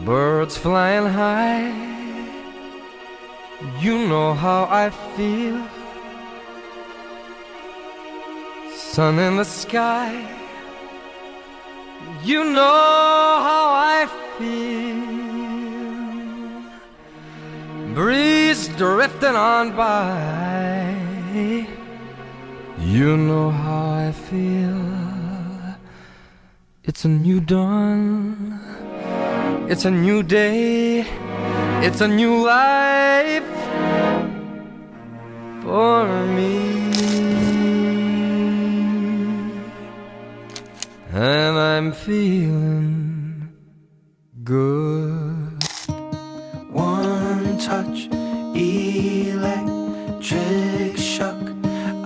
birds flying high. You know how I feel. Sun in the sky. You know how I feel. Breeze drifting on by. You know how I feel. It's a new dawn. It's a new day. It's a new life for me. And I'm feeling good. One touch, electric shock,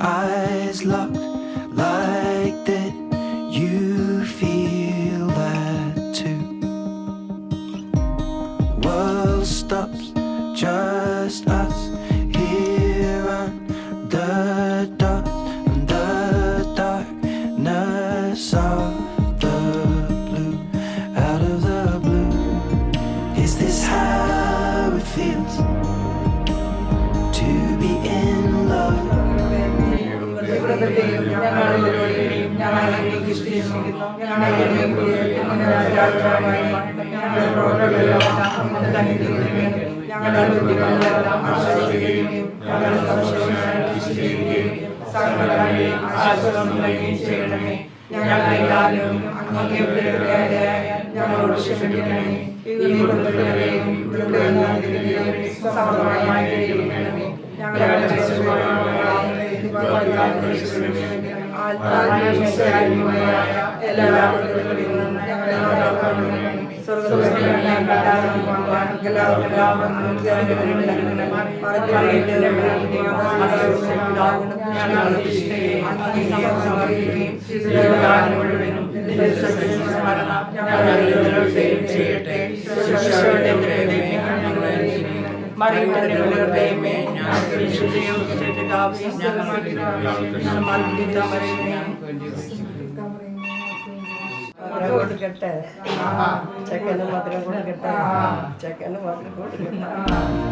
eyes locked like that. You feel that too. World stops, just us here on the dot, and the darkness of the blue, out of the blue. Is this how it feels to be in love?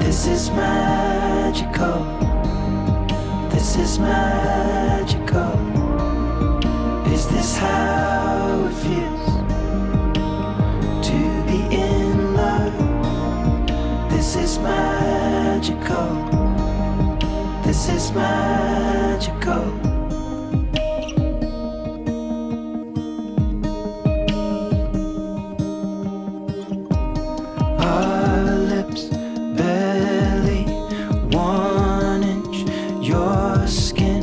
This is magical. This is magical. Is this how it feels to be in love? This is magical. This is magical. Our lips barely 1 inch, your skin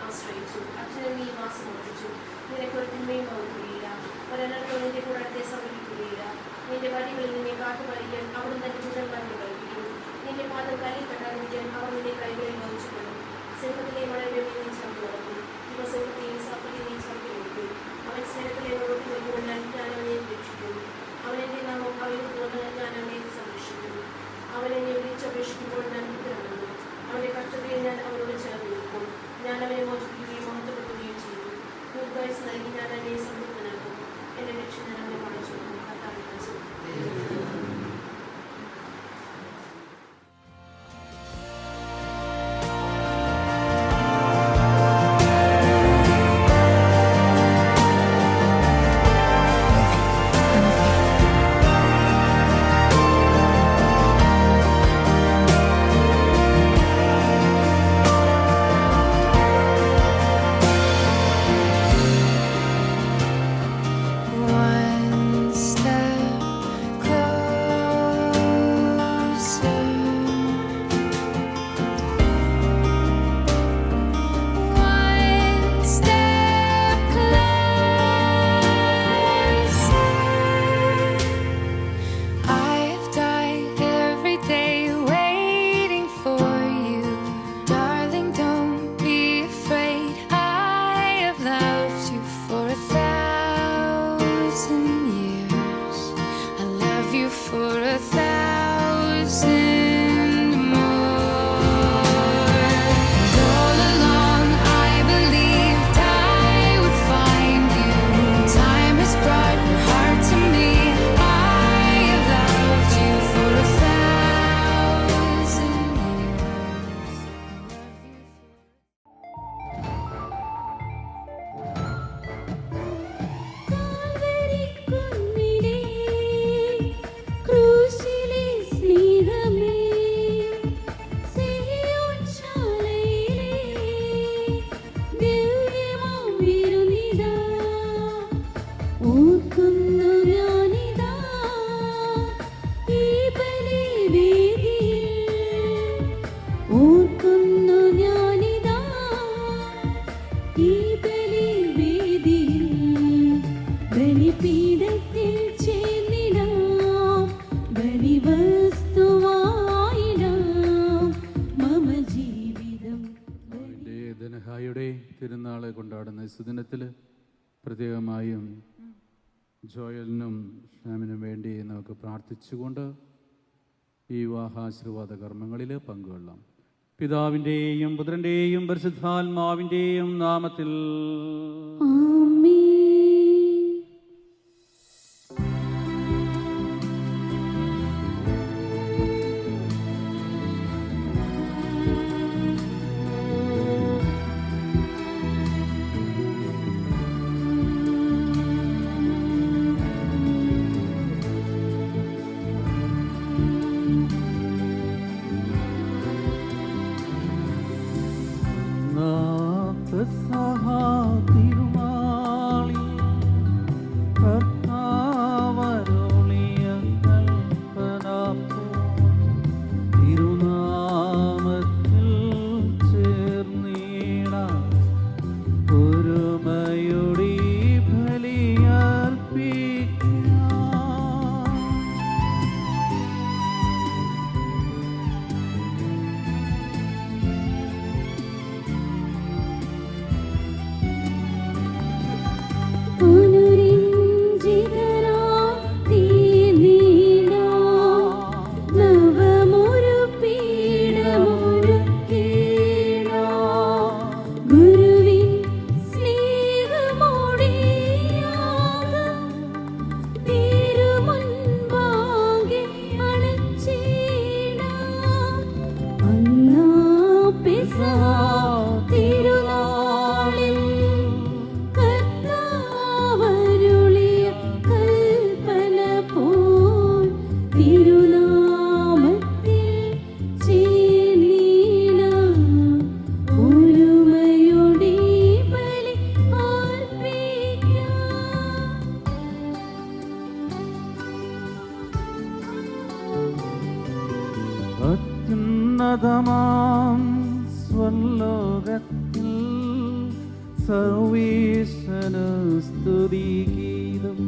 ആശ്രയിച്ചു. അച്ഛനും നീ വാസം ഉറപ്പിച്ചു. നിനക്കൊരു തിന്മയും വകുക്കുകയില്ല. ഒരനർത്ഥവും നിന്റെ കൂടാരത്തെ സമീപിക്കുകയില്ല. നിന്റെ വഴികളിൽ നിന്നെ കാത്തുപാലിക്കാൻ അവിടുന്ന് തന്റെ ദൂതന്മാരെ കൽപ്പിക്കും. നിന്റെ പാദം കല്ലിൽ തട്ടാതിരിക്കാൻ അവർ നിന്റെ കൈകളിൽ വഹിച്ചുകൊള്ളും. സിംഹത്തിലെ മഴയുടെ നീ ചവിട്ടി നടക്കും. യുവസിംഹത്തെയും സർപ്പത്തെയും ചവിട്ടി കൊടുക്കും. അവൻ സ്നേഹത്തിലെ ഒഴുക്കി നിൽക്കുമെന്നാൽ ഞാൻ അവനെ രക്ഷിക്കും. അവനെന്റെ നാമം അവയിൽ തുറന്ന് ഞാൻ അവനെ സംരക്ഷിക്കും. അവൻ എന്നെ വിളിച്ചപേക്ഷിക്കുമ്പോൾ ഞാൻ ഉത്തരവിടുന്നു. അവന്റെ കഷ്ടതയിൽ ഞാൻ അവനോട് ചേർന്ന് നിൽക്കും. ഞാൻ അവനെ മോചിപ്പിക്കുകയും മഹത്വപ്പെടുത്തുകയും ചെയ്യും. ദീർഘായുസ്സ് നൽകി ഞാൻ അവനെ സംതൃപ്തനാക്കും. എന്റെ രക്ഷ ഞാൻ അവനെ മടച്ചു. തിരുനാളെ കൊണ്ടാടുന്ന സുദിനത്തിൽ പ്രത്യേകമായും ജോയലിനും ഷാമിനും വേണ്ടി നമുക്ക് പ്രാർത്ഥിച്ചുകൊണ്ട് ഈ വിവാഹാശീർവാദ കർമ്മങ്ങളിൽ പങ്കുകൊള്ളാം. പിതാവിൻ്റെയും പുത്രൻ്റെയും പരിശുദ്ധാത്മാവിൻ്റെയും നാമത്തിൽ അത്യുന്നതമാം സ്വർലോകത്തിൽ സർവേശ്വരന് സ്തുതിഗീതം.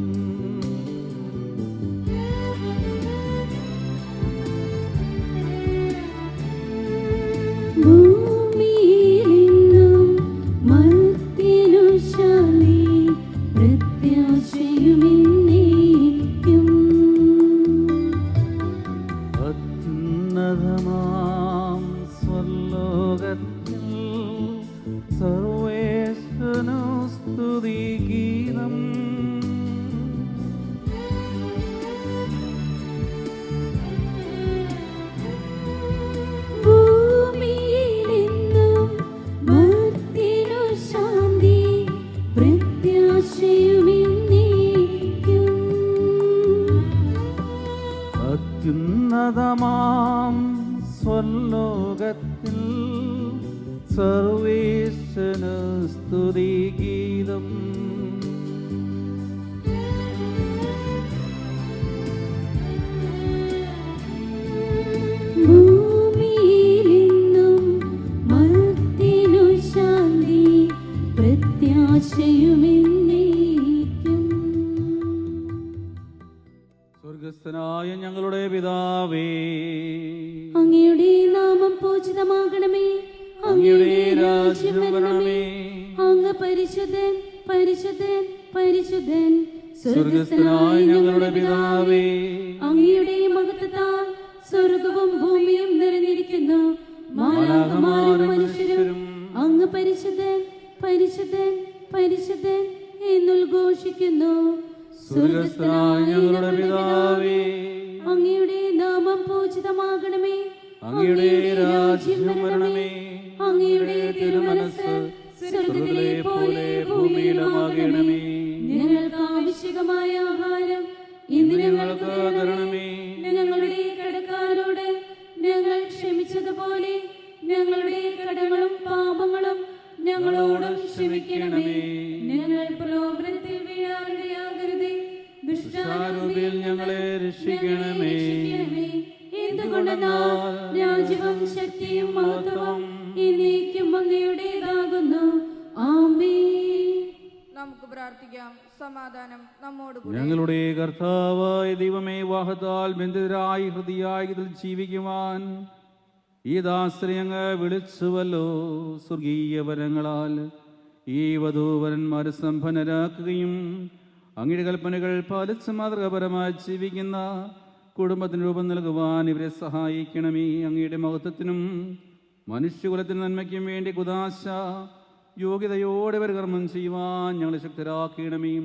ഭൂമിയിലെങ്ങും മർത്യനു ശാന്തി, പ്രത്യാശയുമെന്നേക്കും. അത്യുന്നതമാം സ്വർലോകത്തിൽ സർവേശ്വരന് സ്തുതിഗീതം. ഭൂമിയിലെങ്ങും മർത്യനു ശാന്തി, പ്രത്യാശയുമെന്നേക്കും. അത്യുന്നതമാം സ്വർലോകത്തിൽ സർവേശ്വരന് സ്തുതിഗീതം. ഭൂമിയിലെങ്ങും മർത്യനു ശാന്തി, പ്രത്യാശയുമെന്നേക്കും. സ്വർഗസ്ഥനായ ഞങ്ങളുടെ പിതാവേ, അങ്ങയുടെ നാമം പൂജിതമാകണമേ. അങ്ങയുടെ രാജ്യം വരണമേ. അങ്ങ് പരിശുദ്ധൻ, പരിശുദ്ധൻ, പരിശുദ്ധൻ. സ്വർഗസ്ഥനായ ഞങ്ങളുടെ പിതാവേ, അങ്ങയുടെ മഹത്വത്താൽ സ്വർഗവും ഭൂമിയും നിറഞ്ഞിരിക്കുന്നു. മാലാഖമാരും മനുഷ്യരും അങ്ങ് പരിശുദ്ധൻ, പരിശുദ്ധൻ, പരിശുദ്ധൻ എന്നുദ്ഘോഷിക്കുന്നു. സ്വർഗസ്ഥനായ ഞങ്ങളുടെ പിതാവേ, അങ്ങയുടെ നാമം പൂജിതമാകണമേ. അങ്ങയുടെ രാജ്യം വരണമേ. അങ്ങയുടെ തിരുമനസ്സ് സ്വർഗ്ഗത്തിലെ പോലെ ഭൂമിയിലുമാകണമേ. ഞങ്ങൾക്ക് ആവശ്യമായ ആഹാരം ഇന്ന് ഞങ്ങൾക്ക് തരണമേ. ഞങ്ങളുടെ കടക്കാരോട് ഞങ്ങൾ ക്ഷമിച്ചതുപോലെ ഞങ്ങളുടെ കടങ്ങളും പാപങ്ങളും ഞങ്ങളോടും ക്ഷമിക്കണമേ. ഞങ്ങൾ പ്രലോഭനത്തിൽ വീഴാനിടയാകരുതേ. ദുഷ്ടാരൂപിയിൽ ഞങ്ങളെ രക്ഷിക്കണമേ. എന്തുകൊണ്ടെന്നാൽ രാജ്യവും ശക്തിയും മഹത്വവും എന്നേക്കും അങ്ങയുടേതാകുന്നു. ആമേൻ. നമുക്ക് പ്രാർത്ഥിക്കാം. സമാധാനം നമ്മോടുകൂടെ. ഞങ്ങളുടെ കർത്താവായ ദൈവമേ, വാഹത്താൽ ബന്ധിതരായി ഹൃദയായി ഇതിൽ ജീവിക്കുവാൻ ഈ ദാസരെ അങ്ങ് വിളിച്ചുവല്ലോ. സ്വർഗീയ വരങ്ങളാൽ ഈ വധൂവരന്മാരെ സമ്പന്നരാക്കുകയും അങ്ങയുടെ കൽപ്പനകൾ പാലിച്ച് മാതൃകാപരമായി ജീവിക്കുന്ന കുടുംബത്തിന് രൂപം നൽകുവാൻ ഇവരെ സഹായിക്കണമേ. അങ്ങയുടെ മഹത്വത്തിനും മനുഷ്യകുലത്തിന് നന്മയ്ക്കും വേണ്ടി കുദാശ യോഗ്യതയോടെ ഇവർ കർമ്മം ചെയ്യുവാൻ ഞങ്ങളെ ശക്തരാക്കണമേ.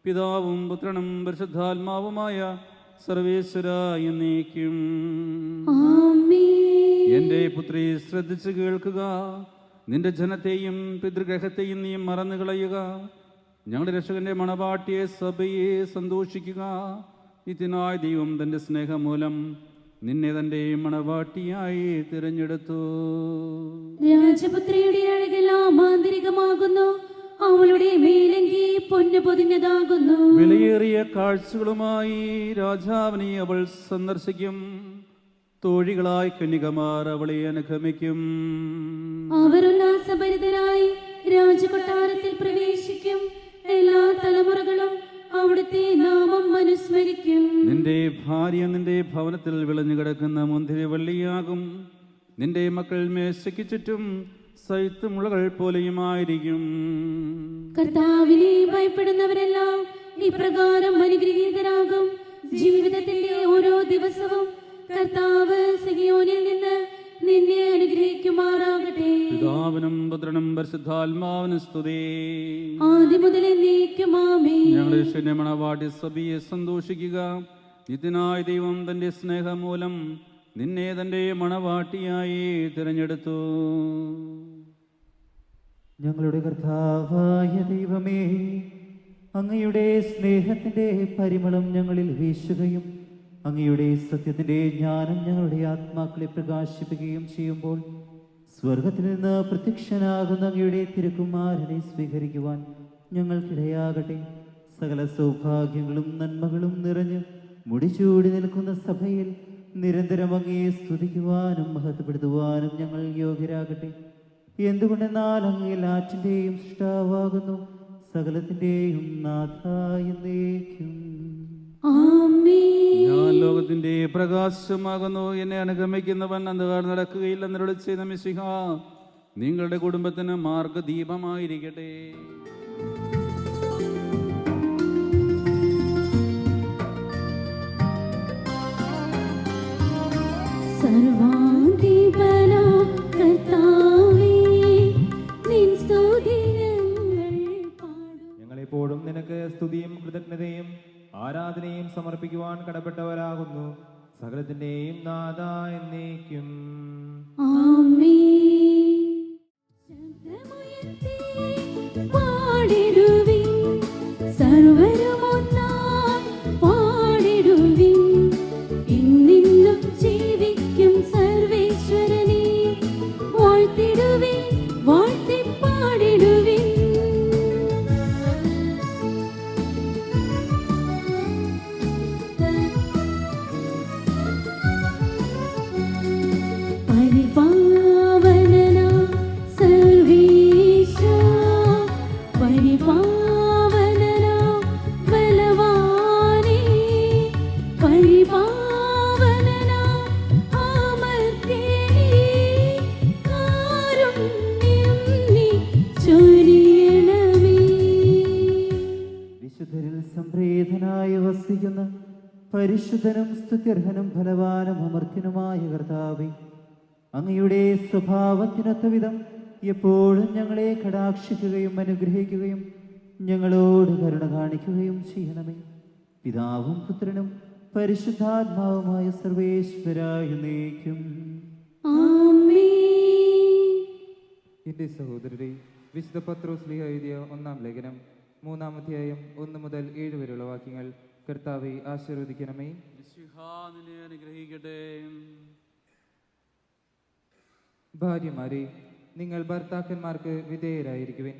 പിതാവും പുത്രനും പരിശുദ്ധാത്മാവുമായ സർവേശ്വര എന്നേക്കും. എൻ്റെ പുത്രി, ശ്രദ്ധിച്ചു കേൾക്കുക. നിന്റെ ജനത്തെയും പിതൃഗ്രഹത്തെയും നീ മറന്നു കളയുക. ഞങ്ങളുടെ രക്ഷകന്റെ മണവാട്ടിയെ സഭയെ സന്തോഷിക്കുക. നിത്യനായ ദൈവം തൻ്റെ സ്നേഹം മൂലം നിന്നെ തൻ്റെ മണവാട്ടിയായി തിരഞ്ഞെടുത്തു. രാജപുത്രിയുടെ അഴകെല്ലാം ആന്തരികമാകുന്നു. അവളുടെ മേലങ്കി പൊന്നു പൊതിഞ്ഞതാകുന്നു. വിലയേറിയ കാഴ്ചകളുമായി രാജാവിനെ അവൾ സന്ദർശിക്കും. തോഴികളായി കന്യകമാർ അവളെ അനുഗമിക്കും. അവർ ഉല്ലാസഭരിതരായി രാജകൊട്ടാരത്തിൽ പ്രവേശിക്കും. എല്ലാ തലമുറകളും അവിടുത്തെ നാമം അനുസ്മരിക്കും. നിന്റെ ഭാര്യ നിന്റെ ഭവനത്തിൽ വിളഞ്ഞു കിടക്കുന്ന മുന്തിരിവള്ളിയാകും. നിന്റെ മക്കൾ മേശയ്ക്ക് ചുറ്റും സൈത്തുമുളകൾ പോലെയുമായിരിക്കും. കർത്താവിനെ ഭയപ്പെടുന്നവരെല്ലാം ഇപ്രകാരം അനുഗ്രഹീതരാകും. ജീവിതത്തിന്റെ ഓരോ ദിവസവും കർത്താവ് സിയോനിൽ നിന്ന് നിന്നെ അനുഗ്രഹിക്കുമാറാകട്ടെ. പിതാവിനും പുത്രനും പരിശുദ്ധാത്മാവിനും സ്തുതി. ആദ്യം മുതൽ എന്നേക്കും ആമേൻ. ഞങ്ങളുടെ ക്ഷണമണവാട്ടി സഭയെ സന്തോഷിക്കുക. നിത്യനായ ദൈവം തന്റെ സ്നേഹം മൂലം നിന്നെ തന്റെ മണവാട്ടിയായി തിരഞ്ഞെടുത്തു. ഞങ്ങളുടെ കർത്താവായ ദൈവമേ, അങ്ങയുടെ സ്നേഹത്തിന്റെ പരിമളം ഞങ്ങളിൽ വീശുകയും അങ്ങയുടെ സത്യത്തിന്റെ ജ്ഞാനം ഞങ്ങളുടെ ആത്മാക്കളെ പ്രകാശിപ്പിക്കുകയും ചെയ്യുമ്പോൾ സ്വർഗത്തിൽ നിന്ന് പ്രത്യക്ഷനാകുന്ന അങ്ങയുടെ തിരുക്കുമാരനെ സ്വീകരിക്കുവാൻ ഞങ്ങൾക്കിടയാകട്ടെ. സകല സൗഭാഗ്യങ്ങളും നന്മകളും നിറഞ്ഞ് മുടിചൂടി നിൽക്കുന്ന സഭയിൽ നിരന്തരം അങ്ങയെ സ്തുതിക്കുവാനും മഹത്വപ്പെടുത്തുവാനും ഞങ്ങൾ യോഗ്യരാകട്ടെ. എന്തുകൊണ്ടെന്നാൽ അങ്ങ് എല്ലാറ്റിൻ്റെയും സൃഷ്ടാവാകുന്നു, സകലത്തിൻ്റെയും നാഥ എന്നേക്കും. ആമേൻ. ഞാൻ ലോകത്തിന്റെ പ്രകാശമാകുന്നു. എന്നെ അനുഗമിക്കുന്നവൻ അന്ധകാരം നടക്കുകയില്ലെന്നരുളി ചെയ്ത മിശിഹ നിങ്ങളുടെ കുടുംബത്തിന് മാർഗദീപമായിരിക്കട്ടെ. സർവാധിപനാ കർത്താവേ, നിൻ സ്തുതി ഞങ്ങൾ പാടും. ഞങ്ങളെപ്പോഴും നിനക്ക് സ്തുതിയും കൃതജ്ഞതയും ആരാധനയും സമർപ്പിക്കുവാൻ കടപ്പെട്ടവരാകുന്നു, സകലത്തിന്റെയും നാഥ എന്നേക്കും. ആമേൻ. ശബ്ദമുയർത്തി പാടിടുവിൻ, സർവ്വരും ഒന്നായി പാടിടുവിൻ. എന്നെന്നും ജീവിക്കും സർവേശ്വരനെ വാഴ്ത്തിടുവിൻ, വാഴ്ത്തി പാടിടുവിൻ. പരിപാവനനാ സർവേശാ, പരിപാവനനാ ബലവാനേ, പരിപാവനനാ അമർത്യനേ, കാരുണ്യം നീ ചൊരിയണമേ. വിശുദ്ധരിൽ സംപ്രീതനായി വസിക്കുന്ന പരിശുദ്ധനും സ്തുത്യർഹനും ഫലവാനും അമർത്യനുമായ കർത്താവേ, അങ്ങയുടെ സ്വഭാവത്തിനൊത്ത വിധം എപ്പോഴും ഞങ്ങളെ കടാക്ഷിക്കുകയും അനുഗ്രഹിക്കുകയും ഞങ്ങളോട് കരുണ കാണിക്കുകയും ചെയ്യണമേ. പിതാവും പുത്രനും പരിശുദ്ധാത്മാവുമായ സർവേശ്വരായ എന്നേക്കും. ആമേൻ. എന്റെ സഹോദരരെ, വിശുദ്ധ പത്രോസ് ശ്ലീഹ എഴുതിയ 1-ാം ലേഖനം 3-ാം അധ്യായം 1 മുതൽ 7 വരെയുള്ള വാക്യങ്ങൾ കർത്താവെ ആശീർവദിക്കണമേ. മിശിഹ നിന്നെ അനുഗ്രഹിക്കട്ടെ. ഭാര്യമാരെ, നിങ്ങൾ ഭർത്താക്കന്മാർക്ക് വിധേയരായിരിക്കുവിൻ.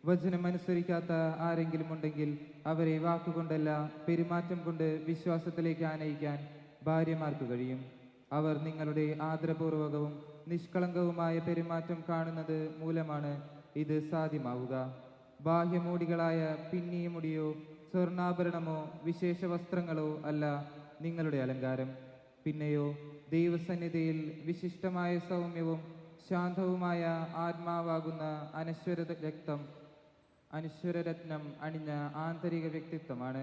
വചനം അനുസരിക്കാത്ത ആരെങ്കിലും ഉണ്ടെങ്കിൽ അവരെ വാക്കുകൊണ്ടല്ല പെരുമാറ്റം കൊണ്ട് വിശ്വാസത്തിലേക്ക് ആനയിക്കാൻ ഭാര്യമാർക്ക് കഴിയും. അവർ നിങ്ങളുടെ ആദരപൂർവകവും നിഷ്കളങ്കവുമായ പെരുമാറ്റം കാണുന്നത് മൂലമാണ് ഇത് സാധ്യമാവുക. ബാഹ്യമൂടികളായ പിന്നിയ മുടിയോ സ്വർണ്ണാഭരണമോ വിശേഷ വസ്ത്രങ്ങളോ അല്ല നിങ്ങളുടെ അലങ്കാരം. പിന്നെയോ ദൈവസന്നിധിയിൽ വിശിഷ്ടമായ സൗമ്യവും ശാന്തവുമായ ആത്മാവാകുന്ന അനശ്വരരത്നം അണിഞ്ഞ ആന്തരിക വ്യക്തിത്വമാണ്.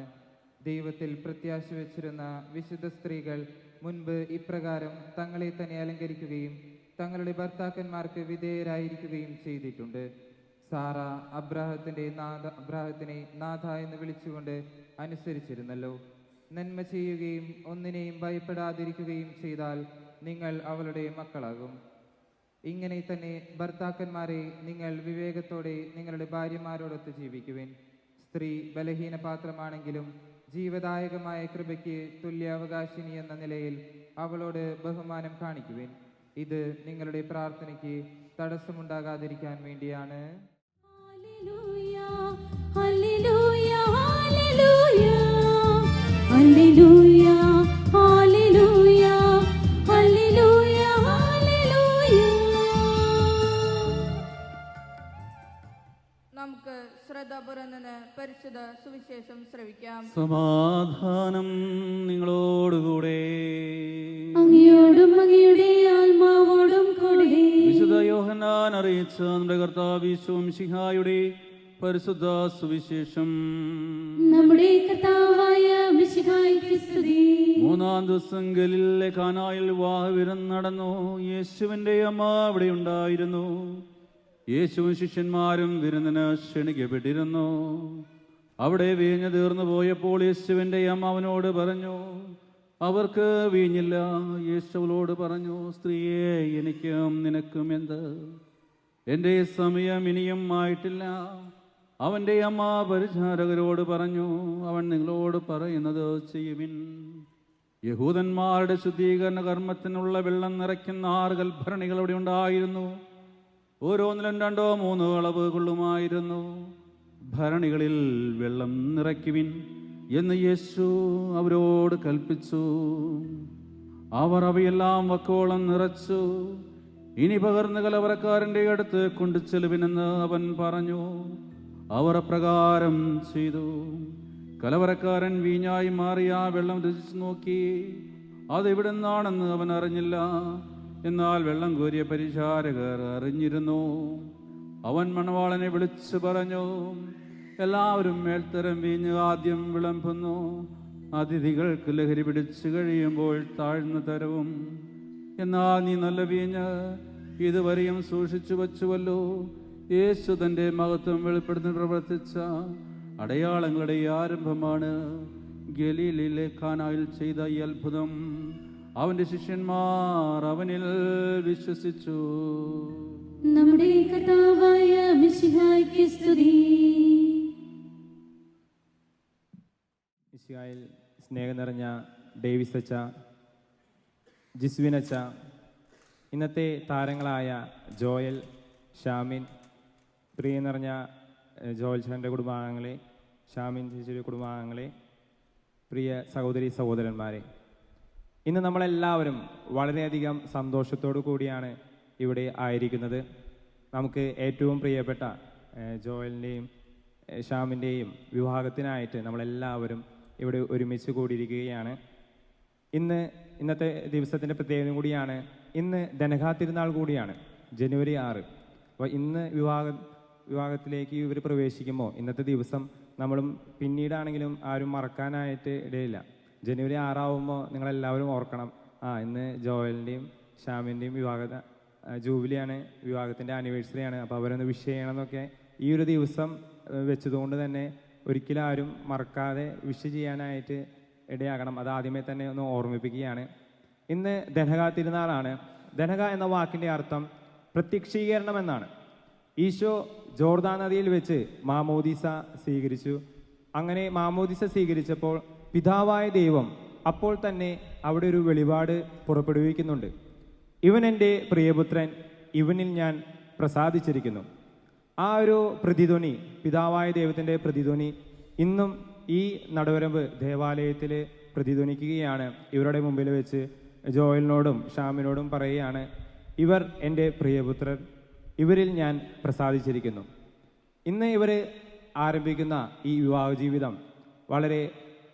ദൈവത്തിൽ പ്രത്യാശ വച്ചിരുന്ന വിശുദ്ധ സ്ത്രീകൾ മുൻപ് ഇപ്രകാരം തങ്ങളെ തന്നെ അലങ്കരിക്കുകയും തങ്ങളുടെ ഭർത്താക്കന്മാർക്ക് വിധേയരായിരിക്കുകയും ചെയ്തിട്ടുണ്ട്. സാറ അബ്രാഹത്തിനെ നാഥ എന്ന് വിളിച്ചുകൊണ്ട് അനുസരിച്ചിരുന്നല്ലോ. നന്മ ചെയ്യുകയും ഒന്നിനെയും ഭയപ്പെടാതിരിക്കുകയും ചെയ്താൽ നിങ്ങൾ അവളുടെ മക്കളാകും. ഇങ്ങനെ തന്നെ ഭർത്താക്കന്മാരെ, നിങ്ങൾ വിവേകത്തോടെ നിങ്ങളുടെ ഭാര്യമാരോടൊത്ത് ജീവിക്കുവിൻ. സ്ത്രീ ബലഹീന പാത്രമാണെങ്കിലും ജീവദായകമായ കൃപയ്ക്ക് തുല്യാവകാശിനി എന്ന നിലയിൽ അവളോട് ബഹുമാനം കാണിക്കുവിൻ. ഇത് നിങ്ങളുടെ പ്രാർത്ഥനയ്ക്ക് തടസ്സമുണ്ടാകാതിരിക്കാൻ വേണ്ടിയാണ്. Hallelujah, hallelujah, hallelujah, hallelujah, hallelujah, hallelujah. നമുക്ക് ശ്രദ്ധാപൂർവ്വം നിന്ന് പരിശുദ്ധ സുവിശേഷം ശ്രവിക്കാം. സമാധാനം നിങ്ങളോടുകൂടെ. അങ്ങയോടും അങ്ങയുടെ ആത്മാവോടും കൂടെ. വിശുദ്ധ യോഹന്നാൻ അറിയിച്ച നമ്മുടെ കർത്താവ് മിശിഹായുടെ പരിശുദ്ധ സുവിശേഷം. നമ്മുടെ കർത്താവായ മിശിഹായ്ക്ക് സ്തുതി. 3-ാം ദിവസം ഗലീലിലെ കാനായിൽ വിവാഹവിരുന്ന് നടന്നു. യേശുവിന്റെ അമ്മ അവിടെ ഉണ്ടായിരുന്നു. യേശുവും ശിഷ്യന്മാരും വിരുന്നിന് ക്ഷണിക്കപ്പെട്ടിരുന്നു. അവിടെ വീഞ്ഞ് തീർന്നു പോയപ്പോൾ യേശുവിന്റെ അമ്മ അവനോട് പറഞ്ഞു, അവർക്ക് വീഞ്ഞില്ല. യേശു അവളോട് പറഞ്ഞു, സ്ത്രീയെ, എനിക്കും നിനക്കും എന്ത്? എൻ്റെ സമയം ഇനിയും ആയിട്ടില്ല. അവൻ്റെ അമ്മ പരിചാരകരോട് പറഞ്ഞു, അവൻ നിങ്ങളോട് പറയുന്നത് ചെയ്യുവിൻ. യഹൂദന്മാരുടെ ശുദ്ധീകരണ കർമ്മത്തിനുള്ള വെള്ളം നിറയ്ക്കുന്ന 6 കൽഭരണികൾ അവിടെ ഉണ്ടായിരുന്നു. ഓരോന്നിലും 2-3 അളവ് കൊള്ളുമായിരുന്നു. ഭരണികളിൽ വെള്ളം നിറയ്ക്കുവിൻ എന്ന് യേശു അവരോട് കൽപ്പിച്ചു. അവർ അവയെല്ലാം വക്കോളം നിറച്ചു. ഇനി പകർന്ന് കലവറക്കാരൻ്റെ അടുത്ത് കൊണ്ടു ചെലുവിനെന്ന് അവൻ പറഞ്ഞു. അവർ പ്രകാരം ചെയ്തു. കലവറക്കാരൻ വീഞ്ഞായി മാറിയ ആ വെള്ളം രുചിച്ചു നോക്കി. അതെവിടെ നിന്നാണെന്ന് അവൻ അറിഞ്ഞില്ല. എന്നാൽ വെള്ളം കോരിയ പരിചാരകർ അറിഞ്ഞിരുന്നു. അവൻ മണവാളനെ വിളിച്ചു പറഞ്ഞു, എല്ലാവരും മേൽത്തരം വീഞ്ഞ് ആദ്യം വിളമ്പുന്നു. അതിഥികൾക്ക് ലഹരി പിടിച്ചു കഴിയുമ്പോൾ താഴ്ന്ന തരവും. എന്നാൽ നീ നല്ല വീഞ്ഞ് ഇതുവരെയും സൂക്ഷിച്ചു വച്ചുവല്ലോ. യേശു തൻ്റെ മഹത്വം വെളിപ്പെടുത്തി പ്രവർത്തിച്ച അടയാളങ്ങളുടെ ആരംഭമാണ്. ഗലീലയിലെ കാനായിൽ ചെയ്ത ഈ അത്ഭുതം അവന്റെ ശിഷ്യന്മാർ അവനിൽ വിശ്വസിച്ചു. നമ്മുടെ കർത്താവായ മിശിഹായ്ക്ക് സ്തുതി. മിശിഹായിൽ സ്നേഹം നിറഞ്ഞ ഡേവിസ് അച്ച, ജിസ്വിൻ അച്ച, ഇന്നത്തെ താരങ്ങളായ ജോയൽ, ഷാമിൻ, പ്രിയ നിറഞ്ഞ ജോയൽ ചാൻ്റെ കുടുംബാംഗങ്ങളെ, ഷാമിൻ ചേച്ചിയുടെ കുടുംബാംഗങ്ങളെ, പ്രിയ സഹോദരി സഹോദരന്മാരെ, ഇന്ന് നമ്മളെല്ലാവരും വളരെയധികം സന്തോഷത്തോടു കൂടിയാണ് ഇവിടെ ആയിരിക്കുന്നത്. നമുക്ക് ഏറ്റവും പ്രിയപ്പെട്ട ജോയലിൻ്റെയും ഷാമിൻ്റെയും വിവാഹത്തിനായിട്ട് നമ്മളെല്ലാവരും ഇവിടെ ഒരുമിച്ച് കൂടിയിരിക്കുകയാണ്. ഇന്നത്തെ ദിവസത്തിൻ്റെ പ്രത്യേകത കൂടിയാണ്. ഇന്ന് ധനഹാ തിരുനാൾ കൂടിയാണ്, ജനുവരി 6. അപ്പോൾ ഇന്ന് വിവാഹത്തിലേക്ക് ഇവർ പ്രവേശിക്കുമ്പോൾ ഇന്നത്തെ ദിവസം നമ്മളും പിന്നീടാണെങ്കിലും ആരും മറക്കാനായിട്ട് ഇടയില്ല. ജനുവരി 6 ആവുമ്പോൾ നിങ്ങളെല്ലാവരും ഓർക്കണം, ഇന്ന് ജോയലിൻ്റെയും ഷാമിൻ്റെയും ജൂബിലിയാണ്, വിവാഹത്തിൻ്റെ ആനിവേഴ്സറിയാണ്. അപ്പോൾ അവരൊന്ന് വിഷ് ചെയ്യണമെന്നൊക്കെ ഈ ഒരു ദിവസം വെച്ചതുകൊണ്ട് തന്നെ ഒരിക്കലും ആരും മറക്കാതെ വിഷ് ചെയ്യാനായിട്ട് ഇടയാകണം. അത് ആദ്യമേ തന്നെ ഒന്ന് ഓർമ്മിപ്പിക്കുകയാണ്. ഇന്ന് ധനഹാ തിരുനാളാണ്. ധനഹാ എന്ന വാക്കിൻ്റെ അർത്ഥം പ്രത്യക്ഷീകരണം എന്നാണ്. ഈശോ ജോർദാൻ നദിയിൽ വെച്ച് മാമോദീസ സ്വീകരിച്ചു. അങ്ങനെ മാമോദീസ സ്വീകരിച്ചപ്പോൾ പിതാവായ ദൈവം അപ്പോൾ തന്നെ അവിടെ ഒരു വെളിപാട് പുറപ്പെടുവിക്കുന്നുണ്ട്. ഇവൻ എൻ്റെ പ്രിയപുത്രൻ, ഇവനിൽ ഞാൻ പ്രസാദിച്ചിരിക്കുന്നു. ആ ഒരു പ്രതിധ്വനി, പിതാവായ ദൈവത്തിൻ്റെ പ്രതിധ്വനി ഇന്നും ഈ നടുവരമ്പ് ദേവാലയത്തിൽ പ്രതിധ്വനിക്കുകയാണ്. ഇവരുടെ മുമ്പിൽ വെച്ച് ജോയലിനോടും ഷാമിനോടും പറയുകയാണ്, ഇവർ എൻ്റെ പ്രിയപുത്രർ, ഇവരിൽ ഞാൻ പ്രസാദിച്ചിരിക്കുന്നു. ഇന്ന് ഇവർ ആരംഭിക്കുന്ന ഈ വിവാഹ ജീവിതം വളരെ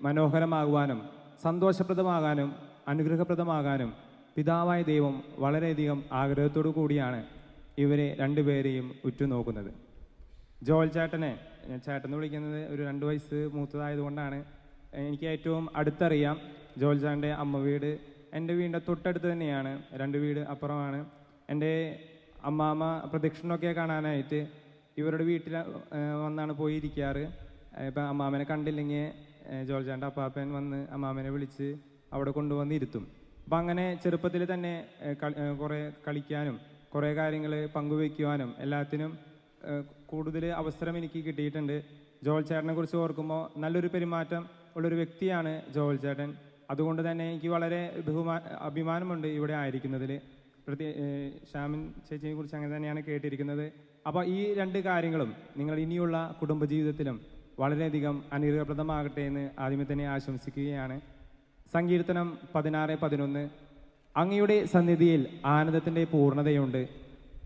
മനോഹരമാകുവാനും സന്തോഷപ്രദമാകാനും അനുഗ്രഹപ്രദമാകാനും പിതാവായ ദൈവം വളരെയധികം ആഗ്രഹത്തോടു കൂടിയാണ് ഇവരെ രണ്ടുപേരെയും ഉറ്റുനോക്കുന്നത്. ജോയൽ ചേട്ടനെ ഞാൻ ചേട്ടൻ വിളിക്കുന്നത് ഒരു 2 വയസ്സ് മൂത്തതായതുകൊണ്ടാണ്. എനിക്ക് ഏറ്റവും അടുത്തറിയാം. ജോയൽ ചേട്ടൻ്റെ അമ്മ വീട് എൻ്റെ വീടിൻ്റെ തൊട്ടടുത്ത് തന്നെയാണ്, 2 വീട് അപ്പുറമാണ്. എൻ്റെ അമ്മാമ്മ പ്രദക്ഷിണമൊക്കെ കാണാനായിട്ട് ഇവരുടെ വീട്ടിൽ വന്നാണ് പോയിരിക്കാറ്. ഇപ്പം അമ്മാമ്മനെ കണ്ടില്ലെങ്കിൽ ജോയൽ ചേട്ടൻ്റെ അപ്പാപ്പൻ വന്ന് അമ്മാമ്മനെ വിളിച്ച് അവിടെ കൊണ്ടുവന്നിരുത്തും. അപ്പം അങ്ങനെ ചെറുപ്പത്തിൽ തന്നെ കുറേ കളിക്കാനും കുറേ കാര്യങ്ങൾ പങ്കുവയ്ക്കുവാനും എല്ലാത്തിനും കൂടുതൽ അവസരം എനിക്ക് കിട്ടിയിട്ടുണ്ട്. ജോയൽ ചേട്ടനെ കുറിച്ച് ഓർക്കുമ്പോൾ നല്ലൊരു പെരുമാറ്റം ഉള്ളൊരു വ്യക്തിയാണ് ജോയൽ ചേട്ടൻ. അതുകൊണ്ട് തന്നെ എനിക്ക് വളരെ അഭിമാനമുണ്ട് ഇവിടെ ആയിരിക്കുന്നതിൽ. ഷാമിൻ ചേച്ചിയെ കുറിച്ച് അങ്ങനെ തന്നെയാണ് കേട്ടിരിക്കുന്നത്. അപ്പോൾ ഈ 2 കാര്യങ്ങളും നിങ്ങൾ ഇനിയുള്ള കുടുംബജീവിതത്തിലും വളരെയധികം അനുഗ്രഹപ്രദമാകട്ടെ എന്ന് ആദ്യമേ തന്നെ ആശംസിക്കുകയാണ്. സങ്കീർത്തനം 16:11 അങ്ങയുടെ സന്നിധിയിൽ ആനന്ദത്തിൻ്റെ പൂർണ്ണതയുണ്ട്,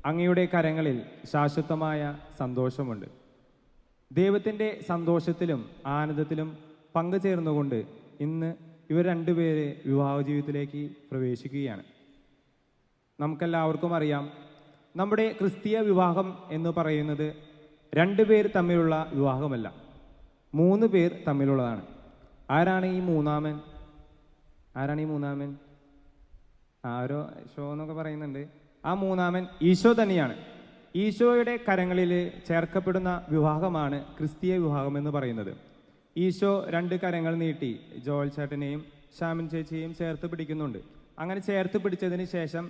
അങ്ങയുടെ കരങ്ങളിൽ ശാശ്വതമായ സന്തോഷമുണ്ട്. ദൈവത്തിൻ്റെ സന്തോഷത്തിലും ആനന്ദത്തിലും പങ്കുചേർന്നുകൊണ്ട് ഇന്ന് ഇവർ 2 പേര് വിവാഹ ജീവിതത്തിലേക്ക് പ്രവേശിക്കുകയാണ്. നമുക്കെല്ലാവർക്കും അറിയാം, നമ്മുടെ ക്രിസ്തീയ വിവാഹം എന്ന് പറയുന്നത് 2 പേർ തമ്മിലുള്ള വിവാഹമല്ല, 3 പേർ തമ്മിലുള്ളതാണ്. ആരാണ് ഈ മൂന്നാമൻ? ആരോ ഷോ എന്നൊക്കെ പറയുന്നുണ്ട്. ആ മൂന്നാമൻ ഈശോ തന്നെയാണ്. ഈശോയുടെ കരങ്ങളിൽ ചേർക്കപ്പെടുന്ന വിവാഹമാണ് ക്രിസ്തീയ വിവാഹം എന്ന് പറയുന്നത്. ഈശോ 2 കരങ്ങൾ നീട്ടി ജോയൽ ചേട്ടനെയും ഷാമിൻ ചേച്ചിയെയും ചേർത്ത് പിടിക്കുന്നുണ്ട്. അങ്ങനെ ചേർത്ത് പിടിച്ചതിന് ശേഷം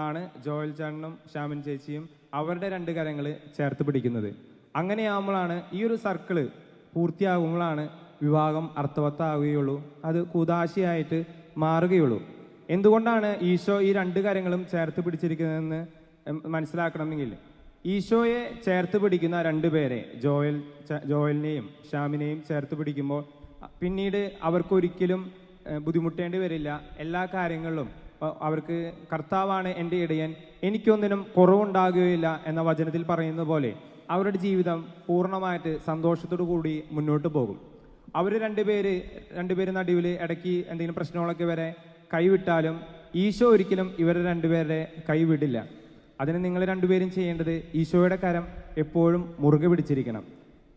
ആണ് ജോയൽ ചേട്ടനും ഷാമിൻ ചേച്ചിയും അവരുടെ 2 കരങ്ങൾ ചേർത്ത് പിടിക്കുന്നത്. അങ്ങനെയാകുമ്പോഴാണ് ഈ ഒരു സർക്കിള് പൂർത്തിയാകുമ്പോഴാണ് വിവാഹം അർത്ഥവത്താവുകയുള്ളൂ, അത് കൂദാശയായിട്ട് മാറുകയുള്ളൂ. എന്തുകൊണ്ടാണ് ഈശോ ഈ 2 കരങ്ങളും ചേർത്ത് പിടിച്ചിരിക്കുന്നതെന്ന് മനസ്സിലാക്കണമെങ്കിൽ ഈശോയെ ചേർത്ത് പിടിക്കുന്ന 2 പേരെ ജോയലിനെയും ഷാമിനെയും ചേർത്ത് പിടിക്കുമ്പോൾ പിന്നീട് അവർക്കൊരിക്കലും ബുദ്ധിമുട്ടേണ്ടി വരില്ല. എല്ലാ കാര്യങ്ങളിലും അവർക്ക് കർത്താവാണ് എൻ്റെ ഇടയൻ, എനിക്കൊന്നിനും കുറവുണ്ടാകുകയില്ല എന്ന വചനത്തിൽ പറയുന്ന പോലെ അവരുടെ ജീവിതം പൂർണ്ണമായിട്ട് സന്തോഷത്തോടു കൂടി മുന്നോട്ട് പോകും. അവർ രണ്ടുപേര് നടുവിൽ ഇടയ്ക്ക് എന്തെങ്കിലും പ്രശ്നങ്ങളൊക്കെ വരെ കൈവിട്ടാലും ഈശോ ഒരിക്കലും ഇവരുടെ രണ്ടുപേരുടെ കൈവിടില്ല. അതിന് നിങ്ങൾ രണ്ടുപേരും ചെയ്യേണ്ടത് ഈശോയുടെ കരം എപ്പോഴും മുറുകെ പിടിച്ചിരിക്കണം.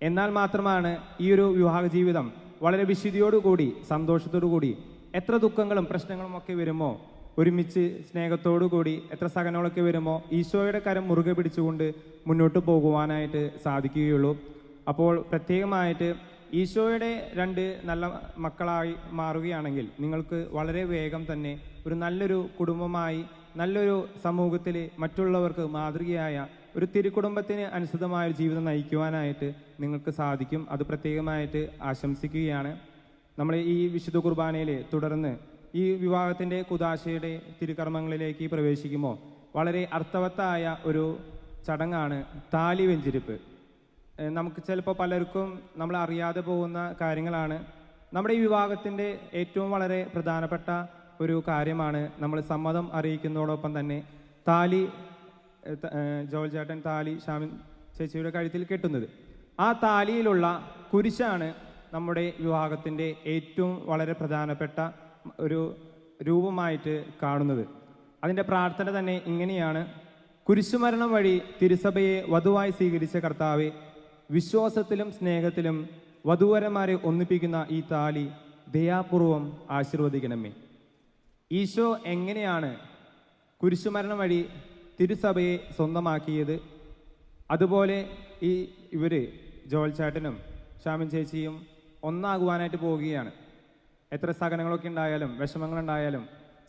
എന്നാൽ മാത്രമാണ് ഈ ഒരു വിവാഹ ജീവിതം വളരെ വിശുദ്ധിയോടുകൂടി സന്തോഷത്തോടു കൂടി എത്ര ദുഃഖങ്ങളും പ്രശ്നങ്ങളും ഒക്കെ വരുമോ ഒരുമിച്ച് സ്നേഹത്തോടു കൂടി എത്ര സഹനങ്ങളൊക്കെ വരുമോ ഈശോയുടെ കരം മുറുകെ പിടിച്ചുകൊണ്ട് മുന്നോട്ട് പോകുവാനായിട്ട് സാധിക്കുകയുള്ളൂ. അപ്പോൾ പ്രത്യേകമായിട്ട് ഈശോയുടെ രണ്ട് നല്ല മക്കളായി മാറുകയാണെങ്കിൽ നിങ്ങൾക്ക് വളരെ വേഗം തന്നെ ഒരു നല്ലൊരു കുടുംബമായി, നല്ലൊരു സമൂഹത്തിൽ മറ്റുള്ളവർക്ക് മാതൃകയായ ഒരു തിരുക്കുടുംബത്തിന് അനുസൃതമായ ഒരു ജീവിതം നയിക്കുവാനായിട്ട് നിങ്ങൾക്ക് സാധിക്കും. അത് പ്രത്യേകമായിട്ട് ആശംസിക്കുകയാണ്. നമ്മൾ ഈ വിശുദ്ധ കുർബാനയിൽ തുടർന്ന് ഈ വിവാഹത്തിൻ്റെ കുദാശയുടെ തിരുക്കർമ്മങ്ങളിലേക്ക് പ്രവേശിക്കുമ്പോൾ വളരെ അർത്ഥവത്തായ ഒരു ചടങ്ങാണ് താലി വെഞ്ചിരിപ്പ്. നമുക്ക് ചിലപ്പോൾ പലർക്കും നമ്മൾ അറിയാതെ പോകുന്ന കാര്യങ്ങളാണ്. നമ്മുടെ ഈ വിവാഹത്തിൻ്റെ ഏറ്റവും വളരെ പ്രധാനപ്പെട്ട ഒരു കാര്യമാണ് നമ്മൾ സമ്മതം അറിയിക്കുന്നതോടൊപ്പം തന്നെ താലി ജോൽ ചേട്ടൻ താലി ഷാമിൻ ചേച്ചിയുടെ കഴുത്തിൽ കെട്ടുന്നത്. ആ താലിയിലുള്ള കുരിശാണ് നമ്മുടെ വിവാഹത്തിൻ്റെ ഏറ്റവും വളരെ പ്രധാനപ്പെട്ട ഒരു രൂപമായിട്ട് കാണുന്നത്. അതിൻ്റെ പ്രാർത്ഥന തന്നെ ഇങ്ങനെയാണ്: കുരിശുമരണം വഴി തിരുസഭയെ വധുവായി സ്വീകരിച്ച കർത്താവെ, വിശ്വാസത്തിലും സ്നേഹത്തിലും വധൂവരന്മാരെ ഒന്നിപ്പിക്കുന്ന ഈ താലി ദയാപൂർവം ആശീർവദിക്കണമേ. ഈശോ എങ്ങനെയാണ് കുരിശുമരണം വഴി തിരുസഭയെ സ്വന്തമാക്കിയത്, അതുപോലെ ഇവർ ജോൽ ചേട്ടനും ഷാമിൻ ചേച്ചിയും ഒന്നാകുവാനായിട്ട് പോവുകയാണ്. എത്ര സഹനങ്ങളൊക്കെ ഉണ്ടായാലും വിഷമങ്ങളുണ്ടായാലും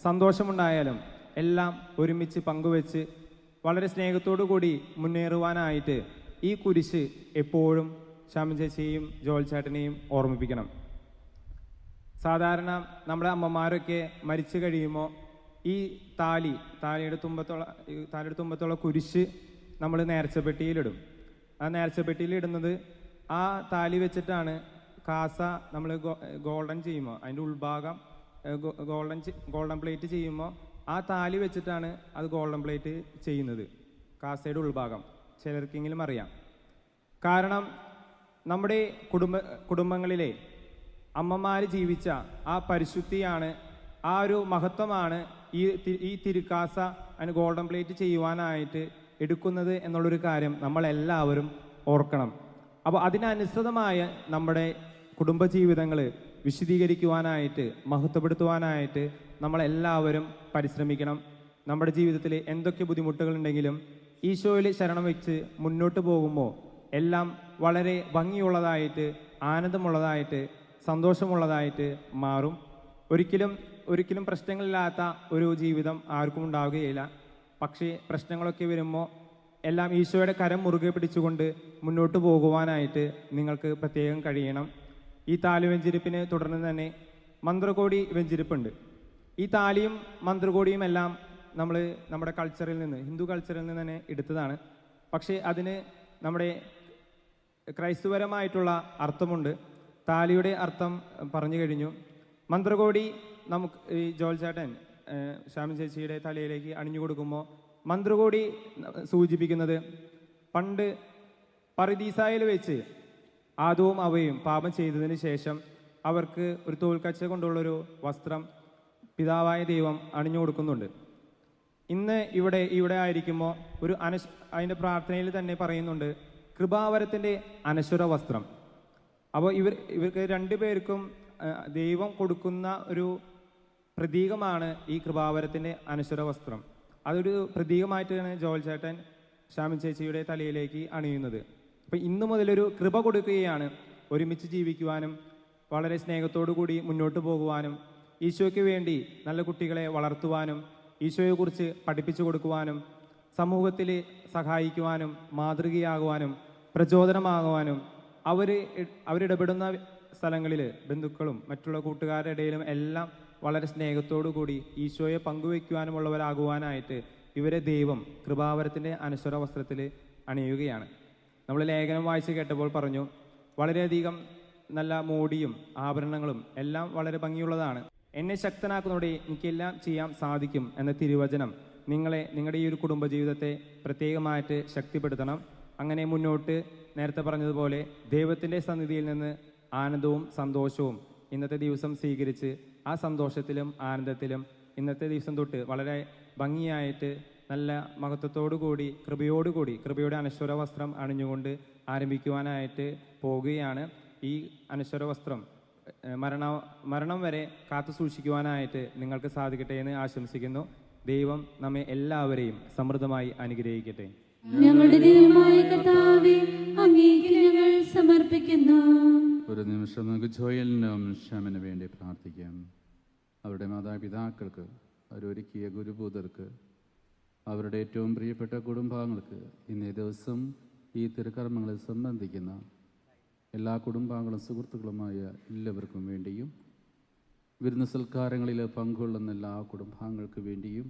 സന്തോഷമുണ്ടായാലും എല്ലാം ഒരുമിച്ച് പങ്കുവെച്ച് വളരെ സ്നേഹത്തോടു കൂടി മുന്നേറുവാനായിട്ട് ഈ കുരിശ് എപ്പോഴും ഷാമിൻ ചേച്ചിയെയും ജോൽ ചേട്ടനെയും ഓർമ്മിപ്പിക്കണം. സാധാരണ നമ്മുടെ അമ്മമാരൊക്കെ മരിച്ചു കഴിയുമ്പോൾ ഈ താലിയുടെ തുമ്പത്തുള്ള കുരിശ് നമ്മൾ നേർച്ചപ്പെട്ടിയിലിടും. ആ നേർച്ചപ്പെട്ടിയിലിടുന്നത് ആ താലി വെച്ചിട്ടാണ് കാസ നമ്മൾ ഗോൾഡൻ ചെയ്യുമ്പോൾ അതിൻ്റെ ഉൾഭാഗം ഗോൾഡൻ പ്ലേറ്റ് ചെയ്യുമ്പോൾ ആ താലി വെച്ചിട്ടാണ് അത് ഗോൾഡൻ പ്ലേറ്റ് ചെയ്യുന്നത്. കാസയുടെ ഉൾഭാഗം ചിലർക്കെങ്കിലും അറിയാം. കാരണം നമ്മുടെ കുടുംബങ്ങളിലെ അമ്മമാർ ജീവിച്ച ആ പരിശുദ്ധിയാണ്, ആ ഒരു മഹത്വമാണ് ഈ തിരുക്കാസ അതിന് ഗോൾഡൻ പ്ലേറ്റ് ചെയ്യുവാനായിട്ട് എടുക്കുന്നത് എന്നുള്ളൊരു കാര്യം നമ്മളെല്ലാവരും ഓർക്കണം. അപ്പോൾ അതിനനുസൃതമായ നമ്മുടെ കുടുംബജീവിതങ്ങൾ വിശദീകരിക്കുവാനായിട്ട് മഹത്വപ്പെടുത്തുവാനായിട്ട് നമ്മളെല്ലാവരും പരിശ്രമിക്കണം. നമ്മുടെ ജീവിതത്തിൽ എന്തൊക്കെ ബുദ്ധിമുട്ടുകളുണ്ടെങ്കിലും ഈശോയിൽ ശരണം വെച്ച് മുന്നോട്ട് പോകുമ്പോൾ എല്ലാം വളരെ ഭംഗിയുള്ളതായിട്ട് ആനന്ദമുള്ളതായിട്ട് സന്തോഷമുള്ളതായിട്ട് മാറും. ഒരിക്കലും പ്രശ്നങ്ങളില്ലാത്ത ഒരു ജീവിതം ആർക്കും ഉണ്ടാവുകയില്ല. പക്ഷേ പ്രശ്നങ്ങളൊക്കെ വരുമ്പോൾ എല്ലാം ഈശോയുടെ കരം മുറുകെ പിടിച്ചുകൊണ്ട് മുന്നോട്ട് പോകുവാനായിട്ട് നിങ്ങൾക്ക് പ്രത്യേകം കഴിയണം. ഈ താലി വെഞ്ചിരിപ്പിന് തുടർന്ന് തന്നെ മന്ത്രകോടി വെഞ്ചിരിപ്പുണ്ട്. ഈ താലിയും മന്ത്രകോടിയും എല്ലാം നമ്മുടെ കൾച്ചറിൽ നിന്ന്, ഹിന്ദു കൾച്ചറിൽ നിന്ന് തന്നെ എടുത്തതാണ്. പക്ഷേ അതിന് നമ്മുടെ ക്രൈസ്തവപരമായിട്ടുള്ള അർത്ഥമുണ്ട്. താലിയുടെ അർത്ഥം പറഞ്ഞു കഴിഞ്ഞു. മന്ത്രകോടി നമുക്ക് ഈ ജോൽ ചേട്ടൻ ഷാമിൻ ചേച്ചിയുടെ തലയിലേക്ക് അണിഞ്ഞു കൊടുക്കുമ്പോൾ മന്ത്രകോടി സൂചിപ്പിക്കുന്നത് പണ്ട് പറുദീസായിൽ വെച്ച് ആദവും അവയും പാപം ചെയ്തതിന് ശേഷം അവർക്ക് ഒരു തോൽക്കച്ച കൊണ്ടുള്ളൊരു വസ്ത്രം പിതാവായ ദൈവം അണിഞ്ഞു കൊടുക്കുന്നുണ്ട്. ഇന്ന് ഇവിടെ ആയിരിക്കുമ്പോൾ അതിൻ്റെ പ്രാർത്ഥനയിൽ തന്നെ പറയുന്നുണ്ട് കൃപാവരത്തിൻ്റെ അനശ്വര വസ്ത്രം. അപ്പോൾ ഇവർക്ക് രണ്ടുപേർക്കും ദൈവം കൊടുക്കുന്ന ഒരു പ്രതീകമാണ് ഈ കൃപാവരത്തിൻ്റെ അനശ്വര വസ്ത്രം. അതൊരു പ്രതീകമായിട്ടാണ് ജോൽ ചേട്ടൻ ഷാമിൻ ചേച്ചിയുടെ തലയിലേക്ക് അണിയുന്നത്. അപ്പം ഇന്നു മുതലൊരു കൃപ കൊടുക്കുകയാണ് ഒരുമിച്ച് ജീവിക്കുവാനും വളരെ സ്നേഹത്തോടു കൂടി മുന്നോട്ട് പോകുവാനും ഈശോയ്ക്ക് വേണ്ടി നല്ല കുട്ടികളെ വളർത്തുവാനും ഈശോയെക്കുറിച്ച് പഠിപ്പിച്ചു കൊടുക്കുവാനും സമൂഹത്തിൽ സഹായിക്കുവാനും മാതൃകയാകുവാനും പ്രചോദനമാകുവാനും അവരിടപെടുന്ന സ്ഥലങ്ങളിൽ ബന്ധുക്കളും മറ്റുള്ള കൂട്ടുകാരുടെ ഇടയിലും എല്ലാം വളരെ സ്നേഹത്തോടു കൂടി ഈശോയെ പങ്കുവയ്ക്കുവാനുമുള്ളവരാകുവാനായിട്ട് ഇവരെ ദൈവം കൃപാവരത്തിൻ്റെ അനശ്വര വസ്ത്രത്തിൽ അണിയുകയാണ്. നമ്മൾ ലേഖനം വായിച്ച് കേട്ടപ്പോൾ പറഞ്ഞു വളരെയധികം നല്ല മോടിയും ആഭരണങ്ങളും എല്ലാം വളരെ ഭംഗിയുള്ളതാണ്. എന്നെ ശക്തനാക്കുന്നതോടെ എനിക്കെല്ലാം ചെയ്യാൻ സാധിക്കും എന്ന തിരുവചനം നിങ്ങളുടെ ഈ ഒരു കുടുംബജീവിതത്തെ പ്രത്യേകമായിട്ട് ശക്തിപ്പെടുത്തണം. അങ്ങനെ മുന്നോട്ട് നേരത്തെ പറഞ്ഞതുപോലെ ദൈവത്തിൻ്റെ സന്നിധിയിൽ നിന്ന് ആനന്ദവും സന്തോഷവും ഇന്നത്തെ ദിവസം സ്വീകരിച്ച് ആ സന്തോഷത്തിലും ആനന്ദത്തിലും ഇന്നത്തെ ദിവസം തൊട്ട് വളരെ ഭംഗിയായിട്ട് നല്ല മഹത്വത്തോടു കൂടി കൃപയുടെ അനശ്വര വസ്ത്രം അണിഞ്ഞുകൊണ്ട് ആരംഭിക്കുവാനായിട്ട് പോകുകയാണ്. ഈ അനശ്വര വസ്ത്രം മരണം വരെ കാത്തു സൂക്ഷിക്കുവാനായിട്ട് നിങ്ങൾക്ക് സാധിക്കട്ടെ എന്ന് ആശംസിക്കുന്നു. ദൈവം നമ്മെ എല്ലാവരെയും സമൃദ്ധമായി അനുഗ്രഹിക്കട്ടെ. ഞങ്ങളുടെ ദൈവമായ കർത്താവേ, അങ്ങേക്ക് ഞങ്ങൾ സമർപ്പിക്കുന്നു. ഒരു നിമിഷം നമുക്ക് ജോയലിനും ഷാമിന് വേണ്ടി പ്രാർത്ഥിക്കാം. അവരുടെ മാതാപിതാക്കൾക്ക്, അവരൊരുക്കിയ ഗുരുഭൂതർക്ക്, അവരുടെ ഏറ്റവും പ്രിയപ്പെട്ട കുടുംബാംഗങ്ങൾക്ക്, ഇന്നേ ദിവസം ഈ തിരുക്കർമ്മങ്ങളിൽ സംബന്ധിക്കുന്ന എല്ലാ കുടുംബാംഗങ്ങളും സുഹൃത്തുക്കളുമായ എല്ലാവർക്കും വേണ്ടിയും, വിരുന്ന് സൽക്കാരങ്ങളിൽ പങ്കുകൊള്ളുന്ന എല്ലാ കുടുംബാംഗങ്ങൾക്ക് വേണ്ടിയും,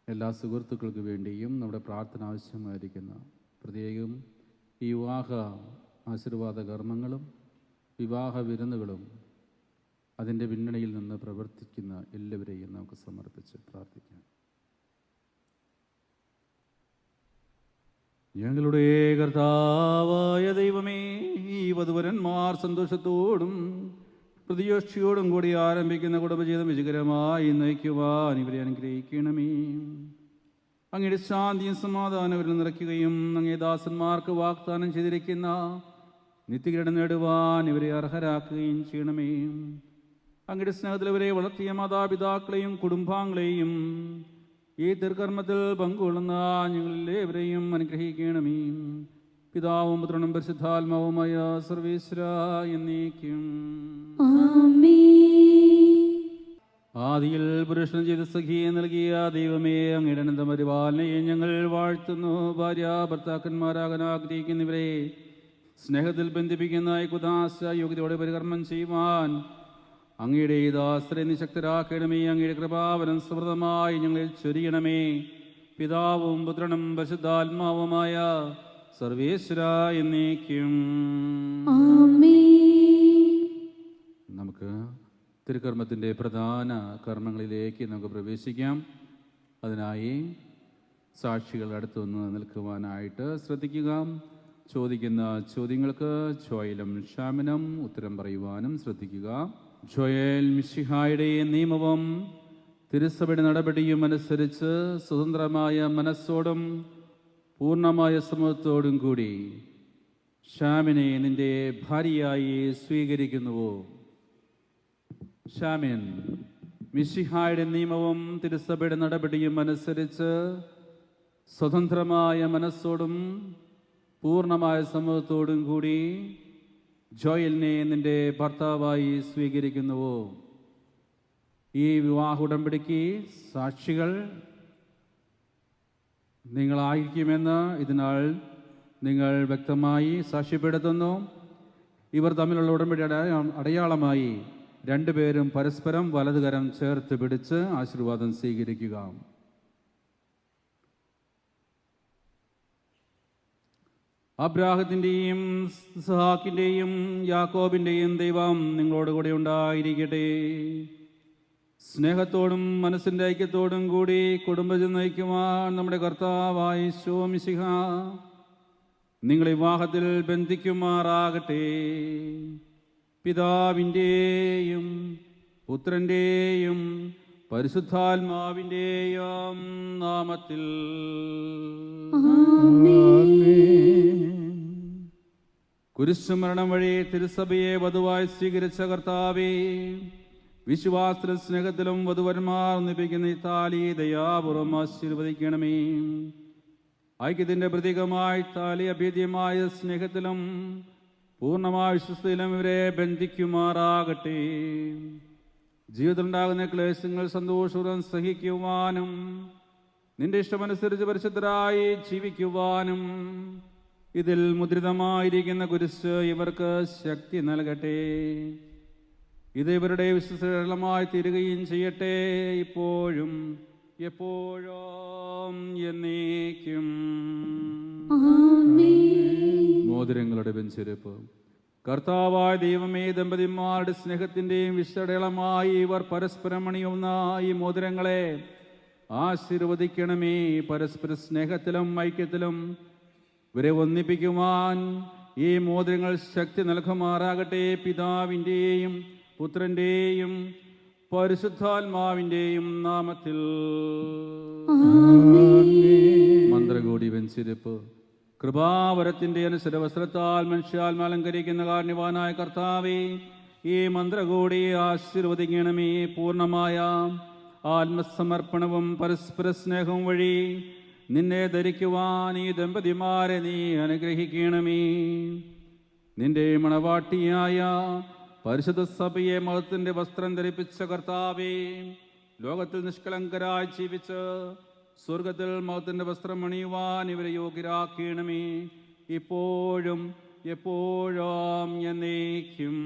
എല്ലാ സുഹൃത്തുക്കൾക്ക് വേണ്ടിയും നമ്മുടെ പ്രാർത്ഥന ആവശ്യമായിരിക്കുന്ന പ്രത്യേകം ഈ വിവാഹ ആശീർവാദ കർമ്മങ്ങളും വിവാഹ വിരുന്നുകളും അതിൻ്റെ പിന്നണിയിൽ നിന്ന് പ്രവർത്തിക്കുന്ന എല്ലാവരെയും നമുക്ക് സമർപ്പിച്ച് പ്രാർത്ഥിക്കാം. ഞങ്ങളുടെ കർത്താവായ ദൈവമേ, ഈ വധുവരന്മാർ സന്തോഷത്തോടും പ്രതീക്ഷയോടും കൂടി ആരംഭിക്കുന്ന കുടുംബജീവിതം വിജയകരമായി നയിക്കുവാൻ ഇവരെ അനുഗ്രഹിക്കണമേ. അങ്ങയുടെ ശാന്തിയും സമാധാനവും നിറയ്ക്കുകയും അങ്ങേ ദാസന്മാർക്ക് വാഗ്ദാനം ചെയ്തിരിക്കുന്ന നിത്യകിരീടം നേടുവാൻ ഇവരെ അർഹരാക്കുകയും ചെയ്യണമേ. അങ്ങയുടെ സ്നേഹത്തിൽ ഇവരെ വളർത്തിയ മാതാപിതാക്കളെയും കുടുംബാംഗങ്ങളെയും ഈ തിരുക്കർമ്മത്തിൽ പങ്കുകൊള്ളുന്ന ഞങ്ങളെല്ലാവരെയും അനുഗ്രഹിക്കണമേ. പിതാവും പുത്രനും പരിശുദ്ധാത്മാവുമായ സർവേശ്വരാ എന്നേക്കും. ആദിയിൽ പുരുഷൻ ചെയ്ത സഖിയെ നൽകിയ ദൈവമേ, അങ്ങയുടെ അനന്ത പരിപാലനയെ ഞങ്ങൾ വാഴ്ത്തുന്നു. ഭാര്യ ഭർത്താക്കന്മാരാകാൻ ആഗ്രഹിക്കുന്നവരെ സ്നേഹത്തിൽ ബന്ധിപ്പിക്കുന്ന കുദാശ യോഗ്യതയോടെ പരികർമ്മം ചെയ്യുവാൻ അങ്ങയുടെ ദാസരെ നിശക്തരാക്കണമേ. അങ്ങയുടെ കൃപാവരം സമൃദ്ധമായി ഞങ്ങളിൽ ചൊരിയണമേ. പിതാവും പുത്രനും പരിശുദ്ധാത്മാവുമായ സർവേശ്വരാ എന്നേക്കും. നമുക്ക് തിരുക്കർമ്മത്തിൻ്റെ പ്രധാന കർമ്മങ്ങളിലേക്ക് നമുക്ക് പ്രവേശിക്കാം. അതിനായി സാക്ഷികൾ അടുത്തുനിന്ന് നിൽക്കുവാനായിട്ട് ശ്രദ്ധിക്കുക. ചോദിക്കുന്ന ചോദ്യങ്ങൾക്ക് ജോയലും ഷാമിനും ഉത്തരം പറയുവാനും ശ്രദ്ധിക്കുക. ജോയൽ, മിശിഹായുടെ നിയമവും തിരുസഭയുടെ നടപടിയും അനുസരിച്ച് സ്വതന്ത്രമായ മനസ്സോടും പൂർണ്ണമായ സമൂഹത്തോടും കൂടി ഷാമിനെ നിന്റെ ഭാര്യയായി സ്വീകരിക്കുന്നുവോ? ഷാമിൻ, മിശിഹായുടെ നിയമവും തിരുസഭയുടെ നടപടിയും അനുസരിച്ച് സ്വതന്ത്രമായ മനസ്സോടും പൂർണ്ണമായ സമൂഹത്തോടും കൂടി ജോയലിനെ നിന്റെ ഭർത്താവായി സ്വീകരിക്കുന്നുവോ? ഈ വിവാഹ ഉടമ്പടിക്ക് സാക്ഷികൾ നിങ്ങളായിരിക്കുമെന്ന് ഇതിനാൽ നിങ്ങൾ വ്യക്തമായി സാക്ഷ്യപ്പെടുത്തുന്നു. ഇവർ തമ്മിലുള്ള ഉടമ്പടി അടയാളമായി രണ്ടുപേരും പരസ്പരം വലതുകരം ചേർത്ത് പിടിച്ച് ആശീർവാദം സ്വീകരിക്കുക. അബ്രാഹത്തിൻ്റെയും ഇസ്ഹാക്കിൻ്റെയും യാക്കോബിൻ്റെയും ദൈവം നിങ്ങളോടുകൂടെ ഉണ്ടായിരിക്കട്ടെ. സ്നേഹത്തോടും മനസ്സിൻ്റെ ഐക്യത്തോടും കൂടി കുടുംബജീവിതം നയിക്കുവാൻ നമ്മുടെ കർത്താവായ ഈശോ മിശിഹ നിങ്ങളെ വിവാഹത്തിൽ ബന്ധിക്കുമാറാകട്ടെ. പിതാവിൻ്റെയും പുത്രൻ്റെയും പരിശുദ്ധാത്മാവിൻ്റെയും നാമത്തിൽ. കുരിശുമരണം വഴി തിരുസഭയെ വധുവായി സ്വീകരിച്ച കർത്താവേ, വിശ്വാസത്തിലും സ്നേഹത്തിലും വധുവന്മാർ ഒന്നിപ്പിക്കുന്ന ഈ താലി ദയാപൂർവം ആശീർവദിക്കണമേ. ഐക്യത്തിന്റെ പ്രതീകമായി താലി അഭേദ്യമായ സ്നേഹത്തിലും പൂർണ്ണമായ വിശ്വസ്തയിലും ഇവരെ ബന്ധിക്കുമാറാകട്ടെ. ജീവിതത്തിലുണ്ടാകുന്ന ക്ലേശങ്ങൾ സന്തോഷപൂർവ്വം സഹിക്കുവാനും നിന്റെ ഇഷ്ടമനുസരിച്ച് പരിശുദ്ധരായി ജീവിക്കുവാനും ഇതിൽ മുദ്രിതമായിരിക്കുന്ന കുരിശ് ഇവർക്ക് ശക്തി നൽകട്ടെ. ഇത് ഇവരുടെ വിശ്വസമായി തീരുകയും ചെയ്യട്ടെ, ഇപ്പോഴും എപ്പോഴും എന്നേക്കും. മോതിരങ്ങളുടെ വെഞ്ചരിപ്പ് കർത്താവായ ദൈവമേ, ദമ്പതിമാരുടെ സ്നേഹത്തിൻ്റെയും വിശടളമായി ഇവർ പരസ്പരം അണിയുന്ന ഈ മോതിരങ്ങളെ ആശീർവദിക്കണമേ. പരസ്പര സ്നേഹത്തിലും ഐക്യത്തിലും ഇവരെ ഒന്നിപ്പിക്കുവാൻ ഈ മോതിരങ്ങൾ ശക്തി നൽകുമാറാകട്ടെ. പിതാവിൻ്റെയും പുത്രൻ്റെയും പരിശുദ്ധാത്മാവിൻ്റെയും നാമത്തിൽ. മന്ത്രകൂടി വെഞ്ചിരിപ്പ് കൃപാവരത്തിൻ്റെ അനുസരവസ്ത്രത്താൽ മനുഷ്യാത്മ അലങ്കരിക്കുന്ന കാരുണ്യവാനായ കർത്താവേ, ഈ മന്ത്രകൂടി ആശീർവദിക്കണമേ. പൂർണ്ണമായ ആത്മസമർപ്പണവും പരസ്പര സ്നേഹവും വഴി നിന്നെ ധരിക്കുവാൻ ഈ ദമ്പതിമാരെ നീ അനുഗ്രഹിക്കണമേ. നിന്റെ മണവാട്ടിയായ പരിശുദ്ധ സഭയെ മഹത്തിന്റെ വസ്ത്രം ധരിപ്പിച്ച കർത്താവേ, ലോകത്തിൽ നിഷ്കളങ്കരായി ജീവിച്ച് സ്വർഗത്തിൽ മഹത്തിന്റെ വസ്ത്രം അണിയുവാൻ ഇവരെ യോഗ്യരാക്കണമേ, ഇപ്പോഴും എപ്പോഴും എന്നേക്കും.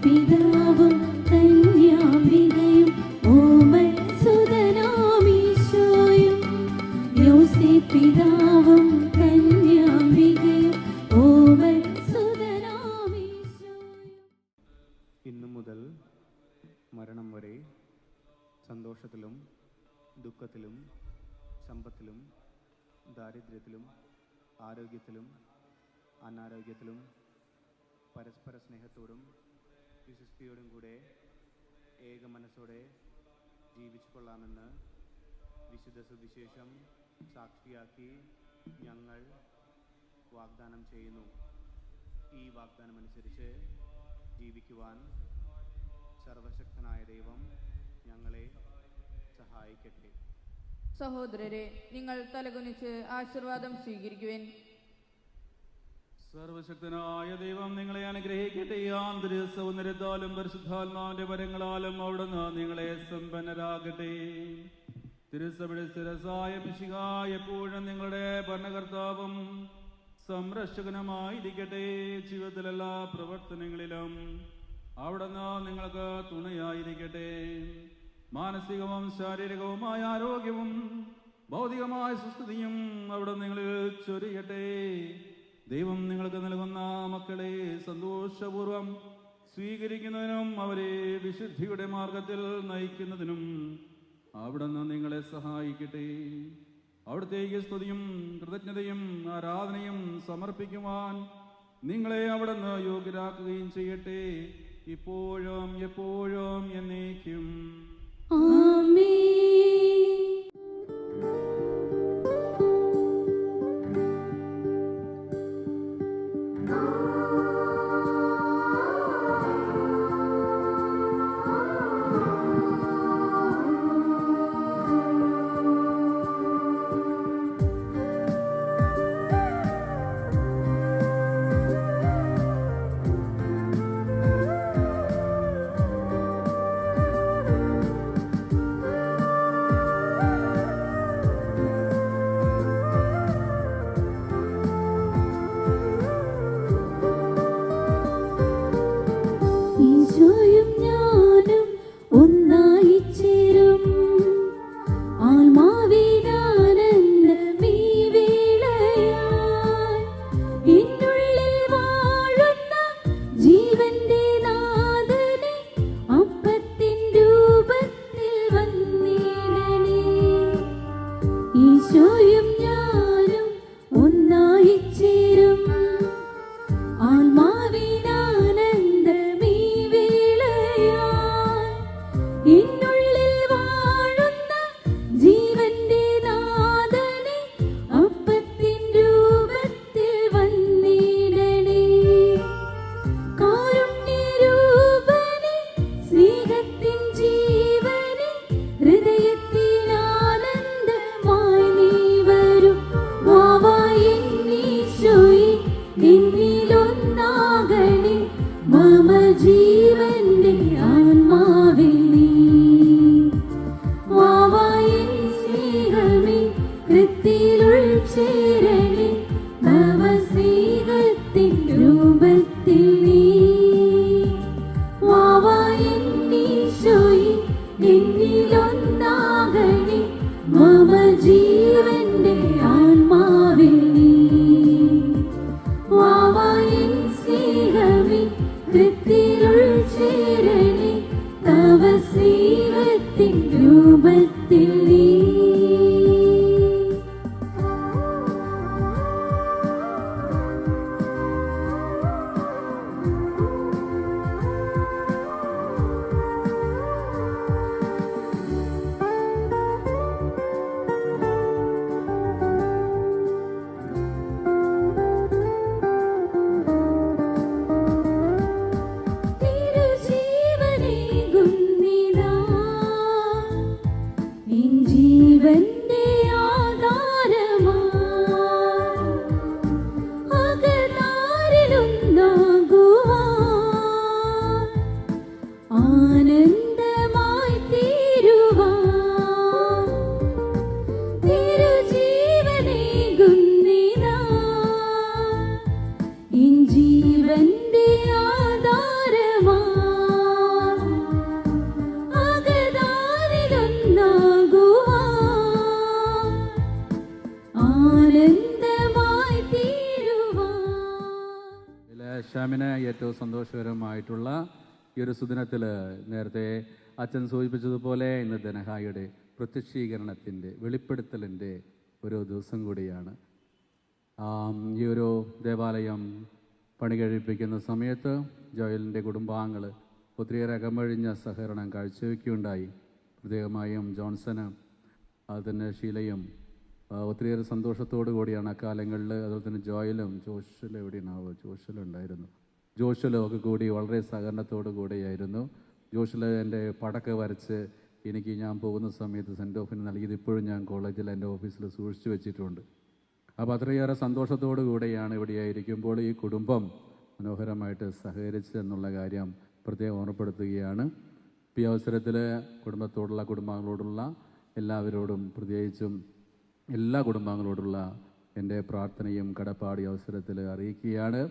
പിതാവും കന്യാംബികയും ഓമൽ സുതനാമീശോയും, പിതാവും കന്യാംബികയും ഓമൽ സുതനാമീശോയും. ഇന്നു മുതൽ മരണം വരെ സന്തോഷത്തിലും ദുഃഖത്തിലും സമ്പത്തിലും ദാരിദ്ര്യത്തിലും ആരോഗ്യത്തിലും അനാരോഗ്യത്തിലും പരസ്പര സ്നേഹത്തോടും വിശ്വസ്തയോടും കൂടെ ഏക മനസ്സോടെ ജീവിച്ചു കൊള്ളാമെന്ന് വിശുദ്ധ സുവിശേഷം സാക്ഷിയാക്കി ഞങ്ങൾ വാഗ്ദാനം ചെയ്യുന്നു. ഈ വാഗ്ദാനമനുസരിച്ച് ജീവിക്കുവാൻ സർവശക്തനായ ദൈവം ഞങ്ങളെ സഹായിക്കട്ടെ. സഹോദരരെ, നിങ്ങൾ തലകുനിച്ച് ആശീർവാദം സ്വീകരിക്കുവിൻ. സർവശക്തനായ ദൈവം നിങ്ങളെ അനുഗ്രഹിക്കട്ടെ. ആന്തരിക സൗന്ദര്യത്താലും പരിശുദ്ധാത്മാവിന്റെ വരങ്ങളാലും അവിടുന്ന് നിങ്ങളെ സമ്പന്നരാകട്ടെ. തിരുസഭയുടെ സ്ഥിരസായ മിശിഹായ എപ്പോഴും നിങ്ങളുടെ ഭരണകർത്താവും സംരക്ഷകനുമായിരിക്കട്ടെ. ജീവിതത്തിലെല്ലാ പ്രവർത്തനങ്ങളിലും അവിടുന്ന് നിങ്ങൾക്ക് തുണയായിരിക്കട്ടെ. മാനസികവും ശാരീരികവുമായ ആരോഗ്യവും ഭൗതികമായ സുസ്ഥിതിയും അവിടെ നിങ്ങളിൽ ചൊരിയട്ടെ. ദൈവം നിങ്ങൾക്ക് നൽകുന്ന മക്കളെ സന്തോഷപൂർവം സ്വീകരിക്കുന്നതിനും അവരെ വിശുദ്ധിയുടെ മാർഗത്തിൽ നയിക്കുന്നതിനും അവിടുന്ന് നിങ്ങളെ സഹായിക്കട്ടെ. അവിടുത്തേക്ക് സ്തുതിയും കൃതജ്ഞതയും ആരാധനയും സമർപ്പിക്കുവാൻ നിങ്ങളെ അവിടുന്ന് യോഗ്യരാക്കുകയും ചെയ്യട്ടെ, ഇപ്പോഴും എപ്പോഴും എന്നേക്കും. എന്നുള്ളിൽ വാഴുന്ന ജീവന്റെ നാഥനെ അപ്പത്തിൻ രൂപത്തിൽ വന്നിടണേ. കാരുണ്യരൂപനെ സ്നേഹത്തിൻ ജീവനെ ഹൃദയത്തിൽ ആനന്ദമായി നീ വരൂ. വാവാ എന്നീശോയെ എന്നിലൊന്നാകണേ മമ ജീവന്റെ ആത്മാവിൽ നീ. വാവാ എൻ സ്നേഹമേ കൃത്തിലുൾ ചേരണേ തവ സ്നേഹത്തിൻ രൂപത്തിൽ നീ. വാവാ എന്നീശോയെ എന്നിലൊന്നാകണേ മമ ജീവന്റെ ആത്മാവിൽ നീ. വാവാ എൻ സ്നേഹമേ കൃത്തിലുൾ ചേരണേ തവ സ്നേഹത്തിൻ രൂപത്തിൽ നീ. തിരുജീവനേകുന്നിതാ നിൻ ജീവന്റെ ആധാരമായി അകതാരിലൊന്നാകുവാൻ ആനന്ദമായി തീരുവാൻ. തിരുജീവനേകുന്നിതാ നിൻ ജീവന്റെ ആധാരമായി അകതാരിലൊന്നാകുവാൻ ആനന്ദമായി തീരുവാൻ. ഷാമിന് ഏറ്റവും സന്തോഷകരമായിട്ടുള്ള ഈ ഒരു സുദിനത്തിൽ നേരത്തെ അച്ഛൻ സൂചിപ്പിച്ചതുപോലെ ഇന്ന് ധനഹായുടെ പ്രത്യക്ഷീകരണത്തിൻ്റെ വെളിപ്പെടുത്തലിൻ്റെ ഒരു ദിവസം കൂടിയാണ്. ഈ ഒരു ദേവാലയം പണി കഴിപ്പിക്കുന്ന സമയത്ത് ജോയലിൻ്റെ കുടുംബാംഗങ്ങൾ ഒത്തിരിയേറെ അകമഴിഞ്ഞ സഹകരണം കാഴ്ചവെക്കുകയുണ്ടായി. പ്രത്യേകമായും ജോൺസന് അതുതന്നെ ഷീലയും ഒത്തിരിയേറെ സന്തോഷത്തോടു കൂടിയാണ് അക്കാലങ്ങളിൽ. അതുപോലെ തന്നെ ജോയലും ജോഷലും എവിടെയാണാവോ ജോഷലുണ്ടായിരുന്നു ജോഷലും ഒക്കെ കൂടി വളരെ സഹകരണത്തോടു കൂടിയായിരുന്നു. ജോഷൽ എൻ്റെ പടക്ക വരച്ച് എനിക്ക് ഞാൻ പോകുന്ന സമയത്ത് സെൻറ്റ് ഓഫിന് നൽകിയത് ഇപ്പോഴും ഞാൻ കോളേജിൽ എൻ്റെ ഓഫീസിൽ സൂക്ഷിച്ചു വെച്ചിട്ടുണ്ട്. അപ്പോൾ അത്രയേറെ സന്തോഷത്തോടു കൂടെയാണ് ഇവിടെയായിരിക്കുമ്പോൾ ഈ കുടുംബം മനോഹരമായിട്ട് സഹകരിച്ച് എന്നുള്ള കാര്യം പ്രത്യേകം ഓർമ്മപ്പെടുത്തുകയാണ്. ഈ അവസരത്തിൽ കുടുംബാംഗങ്ങളോടുള്ള എല്ലാവരോടും പ്രത്യേകിച്ചും എല്ലാ കുടുംബാംഗങ്ങളോടുള്ള എൻ്റെ പ്രാർത്ഥനയും കടപ്പാട് അവസരത്തിൽ അറിയിക്കുകയാണ്.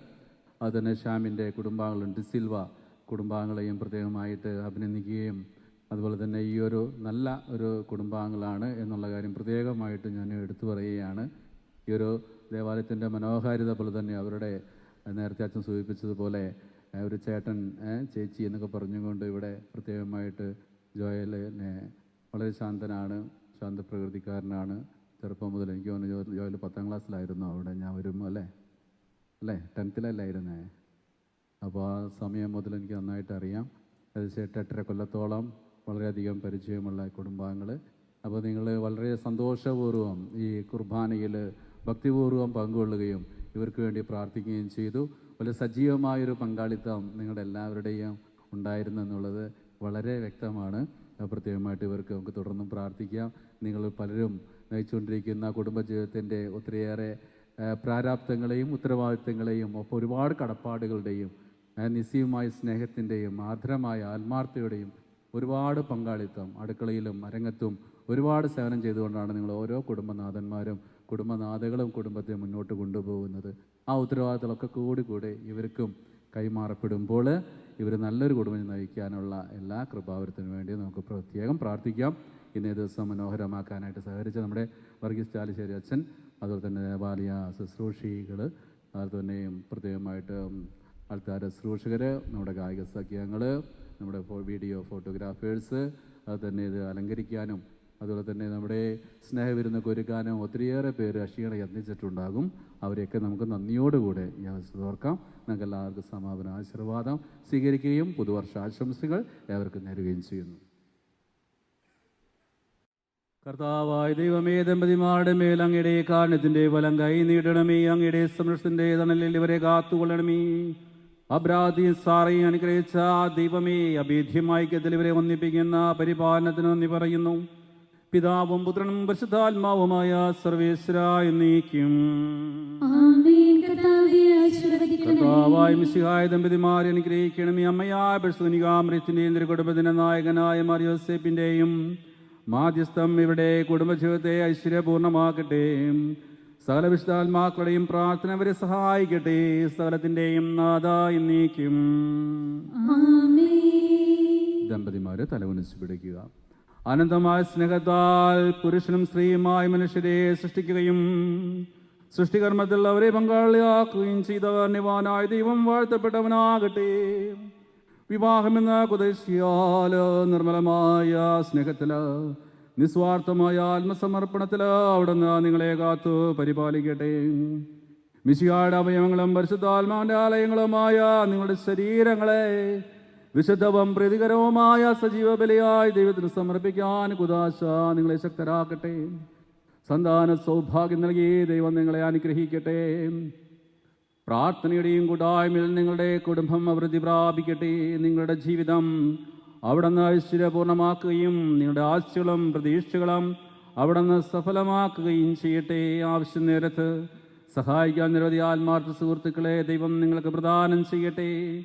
അതുതന്നെ ഷാമിൻ്റെ കുടുംബാംഗങ്ങളും ഡിസിൽവ കുടുംബാംഗങ്ങളെയും പ്രത്യേകമായിട്ട് അഭിനന്ദിക്കുകയും അതുപോലെ തന്നെ ഈ ഒരു നല്ല ഒരു കുടുംബാംഗങ്ങളാണ് എന്നുള്ള കാര്യം പ്രത്യേകമായിട്ട് ഞാൻ എടുത്തു പറയുകയാണ്. ഈ ഒരു ദേവാലയത്തിൻ്റെ മനോഹാരിത പോലെ തന്നെ അവരുടെ നേരത്തെ അച്ഛൻ സൂചിപ്പിച്ചതുപോലെ ഒരു ചേട്ടൻ ചേച്ചി എന്നൊക്കെ പറഞ്ഞുകൊണ്ട് ഇവിടെ പ്രത്യേകമായിട്ട് ജോയലിനെ വളരെ ശാന്തനാണ്, ശാന്തപ്രകൃതിക്കാരനാണ്. ചെറുപ്പം മുതൽ എനിക്ക് തോന്നുന്നു ജോയൽ 10ാം ക്ലാസ്സിലായിരുന്നു അവിടെ ഞാൻ വരുമ്പോൾ അല്ലേ 10th അപ്പോൾ ആ സമയം മുതൽ എനിക്ക് നന്നായിട്ട് അറിയാം. ഏകദേശം 8-8.5 കൊല്ലത്തോളം വളരെയധികം പരിചയമുള്ള കുടുംബാംഗങ്ങൾ. അപ്പോൾ നിങ്ങൾ വളരെ സന്തോഷപൂർവ്വം ഈ കുർബാനയിൽ ഭക്തിപൂർവ്വം പങ്കുകൊള്ളുകയും ഇവർക്ക് വേണ്ടി പ്രാർത്ഥിക്കുകയും ചെയ്തു. വളരെ സജീവമായൊരു പങ്കാളിത്തം നിങ്ങളുടെ എല്ലാവരുടെയും ഉണ്ടായിരുന്നു എന്നുള്ളത് വളരെ വ്യക്തമാണ്. പ്രത്യേകമായിട്ട് ഇവർക്ക് നമുക്ക് തുടർന്നും പ്രാർത്ഥിക്കാം. നിങ്ങൾ പലരും നയിച്ചുകൊണ്ടിരിക്കുന്ന കുടുംബജീവിതത്തിൻ്റെ ഒത്തിരിയേറെ പ്രാരാബ്ദങ്ങളെയും ഉത്തരവാദിത്തങ്ങളെയും ഒപ്പം ഒരുപാട് കടപ്പാടുകളുടെയും നിസ്സീയമായ സ്നേഹത്തിൻ്റെയും ആർദ്രമായ ആത്മാർത്ഥതയുടെയും ഒരുപാട് പങ്കാളിത്തം അടുക്കളയിലും അരങ്ങത്തും ഒരുപാട് സേവനം ചെയ്തുകൊണ്ടാണ് നിങ്ങൾ ഓരോ കുടുംബനാഥന്മാരും കുടുംബനാഥകളും കുടുംബത്തെ മുന്നോട്ട് കൊണ്ടുപോകുന്നത്. ആ ഉത്തരവാദിത്തങ്ങളൊക്കെ കൂടി ഇവർക്കും കൈമാറപ്പെടുമ്പോൾ ഇവർ നല്ലൊരു കുടുംബം നയിക്കാനുള്ള എല്ലാ കൃപാവരത്തിനും വേണ്ടി നമുക്ക് പ്രത്യേകം പ്രാർത്ഥിക്കാം. ഇന്നേ ദിവസം മനോഹരമാക്കാനായിട്ട് സഹകരിച്ച നമ്മുടെ വർഗീസ് ചാലിശ്ശേരി അച്ഛൻ, അതുപോലെ തന്നെ ദേവാലയ ശുശ്രൂഷികൾ, അതുപോലെ തന്നെയും പ്രത്യേകമായിട്ട് ആൾക്കാർ ശുശ്രൂഷകർ, നമ്മുടെ ഗായക സഖ്യങ്ങൾ, നമ്മുടെ വീഡിയോ ഫോട്ടോഗ്രാഫേഴ്സ്, അതുതന്നെ ഇത് അലങ്കരിക്കാനും അതുപോലെ തന്നെ നമ്മുടെ സ്നേഹവിരുന്നൊക്കെ ഒരുക്കാനും ഒത്തിരിയേറെ പേര് അക്ഷീണം യത്നിച്ചിട്ടുണ്ടാകും. അവരെയൊക്കെ നമുക്ക് നന്ദിയോടുകൂടെ ഈ അവസരം ഓർക്കാം. നമുക്ക് എല്ലാവർക്കും സമാപന ആശീർവാദം സ്വീകരിക്കുകയും പുതുവർഷ ആശംസകൾ ഏവർക്കും നേരുകയും ചെയ്യുന്നു. കർത്താവായ ദൈവമേ, ദമ്പതിമാരുടെ മേൽ അങ്ങയുടെ കാരണത്തിന്റെ വലം കൈ നീട്ടണമേ. അങ്ങയുടെ സംരക്ഷണത്തിന്റെ തണലിൽ ഇവരെ കാത്തുകൊള്ളണമേ. അബ്രാദിയും സാറയും അനുഗ്രഹിച്ച ദൈവമേ, അഭേദ്യമായ ഐക്യത്തിൽ ഇവരെ ഒന്നിപ്പിക്കുന്ന പരിപാലനത്തിന് നന്ദി പറയുന്നു. പിതാവും പുത്രനും പരിശുദ്ധാത്മാവുമായ സർവേശ്വര എന്നേക്കും. കർത്താവായ മിശിഹായ ദമ്പതിമാരെ അനുഗ്രഹിക്കണമേ. അമ്മയായ പരിശുദ്ധനികാമൃത്തിന്റെയും തിരുകുടുംബത്തിന്റെ നായകനായ മാർ യോസേപ്പിന്റെയും മാധ്യസ്ഥം ഇവരുടെ കുടുംബജീവിതത്തെ ഐശ്വര്യപൂർണമാക്കട്ടെ. സകല വിശുദ്ധാത്മാക്കളുടെയും പ്രാർത്ഥന അവരെ സഹായിക്കട്ടെ. സകലത്തിന്റെയും നാഥ എന്നേക്കും. ദമ്പതിമാരെ തലകുനിച്ച് പിടിക്കുക. അനന്തമായ സ്നേഹത്താൽ പുരുഷനും സ്ത്രീയുമായി മനുഷ്യരെ സൃഷ്ടിക്കുകയും സൃഷ്ടികർമ്മത്തിൽ അവരെ പങ്കാളിയാക്കുകയും ചെയ്ത കാരണവാനായ ദൈവം വാഴ്ത്തപ്പെട്ടവനാകട്ടെ. വിവാഹമെന്ന കുദശ്യാൽ നിർമ്മലമായ സ്നേഹത്തില് നിസ്വാർത്ഥമായ ആത്മസമർപ്പണത്തില് അവിടുന്ന് നിങ്ങളെ കാത്തു പരിപാലിക്കട്ടെ. മിശിഹായുടെ അവയവങ്ങളും പരിശുദ്ധാത്മാവിന്റെ ആലയങ്ങളുമായ നിങ്ങളുടെ ശരീരങ്ങളെ വിശുദ്ധവും പ്രീതികരവുമായ സജീവ ബലിയായി ദൈവത്തിന് സമർപ്പിക്കാൻ കുദാശ നിങ്ങളെ ശക്തരാക്കട്ടെ. സന്താന സൗഭാഗ്യം നൽകി ദൈവം നിങ്ങളെ അനുഗ്രഹിക്കട്ടെ. പ്രാർത്ഥനയുടെയും കൂട്ടായ്മയിൽ നിങ്ങളുടെ കുടുംബം അഭിവൃദ്ധി പ്രാപിക്കട്ടെ. നിങ്ങളുടെ ജീവിതം അവിടുന്ന് ഐശ്വര്യപൂർണമാക്കുകയും നിങ്ങളുടെ ആശകളും പ്രതീക്ഷകളും അവിടുന്ന് സഫലമാക്കുകയും ചെയ്യട്ടെ. ആവശ്യം നേരത്ത് സഹായിക്കാൻ നിരവധി ആത്മാർത്ഥ സുഹൃത്തുക്കളെ ദൈവം നിങ്ങൾക്ക് പ്രദാനം ചെയ്യട്ടെ.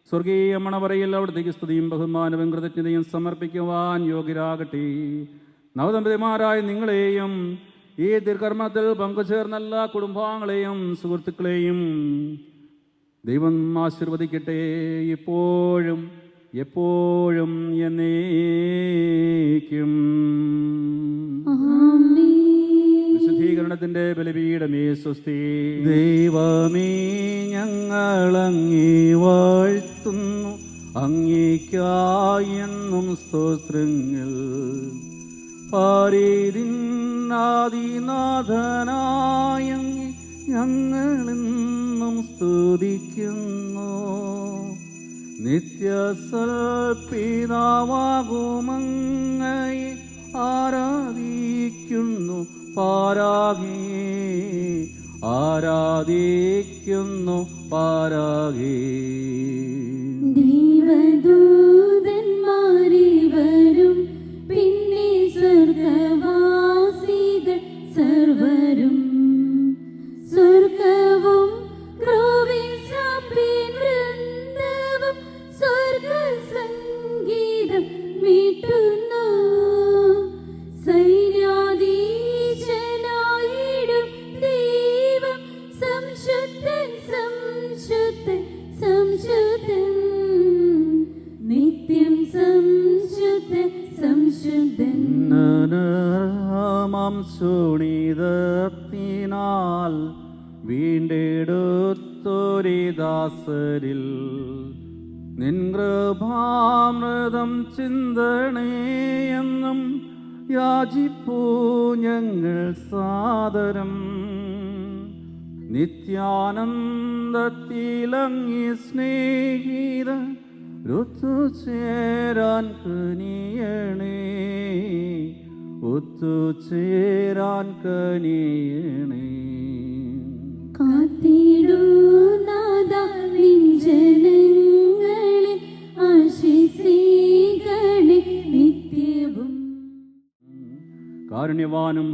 സ്വർഗീയ മണവറയിൽ അവിടുത്തേക്ക് സ്തുതിയും ബഹുമാനവും കൃതജ്ഞതയും സമർപ്പിക്കുവാൻ യോഗ്യരാകട്ടെ. നവദമ്പതിമാരായ നിങ്ങളെയും ഈ ദീർഘർമ്മത്തിൽ പങ്കുചേർന്ന എല്ലാ കുടുംബാംഗങ്ങളെയും സുഹൃത്തുക്കളെയും ദൈവം ആശീർവദിക്കട്ടെ. ഇപ്പോഴും എപ്പോഴും എന്നേക്കും. വിശുദ്ധീകരണത്തിന്റെ ബലിപീഠമേ സ്വസ്തി. ദൈവമേ, ഞങ്ങളങ്ങേ വാഴ്ത്തുന്നു. അങ്ങേക്കായെന്നും സ്തോത്രങ്ങൾ. പാരീതിനാദിനാഥനായങ്ങേ ഞങ്ങളെന്നും സ്തുതിക്കുന്നു. നിത്യസൽപിതാവാകുമങ്ങയെ ആരാധിക്കുന്നു. പാരാകേ ആരാധിക്കുന്നു പാരാകേ. ദൈവദൂതന്മാരിവരും പിന്നെ സ്വർഗവാസികൾ സർവരും സ്വർഗവും ക്രോവിൻ വൃന്ദവും സ്വർഗ സംഗീതം മീട്ടുന്നു. സൈന്യാധീശനായിടും ദൈവം സംശുദ്ധൻ സംശുദ്ധൻ സംശുദ്ധൻ നിത്യം സംശുദ്ധൻ സംശുദ്ധൻ. ശോണിതത്തിനാൽ വീണ്ടെടുത്തൊരിദാസരിൽ നിൻ കൃപാമൃതം ചിന്തണേയെന്നും യാചിപ്പൂ ഞങ്ങൾ സാദരം. നിത്യാനന്ദത്തിലങ്ങി സ്നേഹിത ഒത്തുചേരാൻ കനിയണേ. ഒത്തുചേരാൻ കനിയണേ. കാത്തിടുനാഥ നിൻ ജനങ്ങളെ ആശീർവദിക്കണേ നിത്യവും. കാരുണ്യവാനും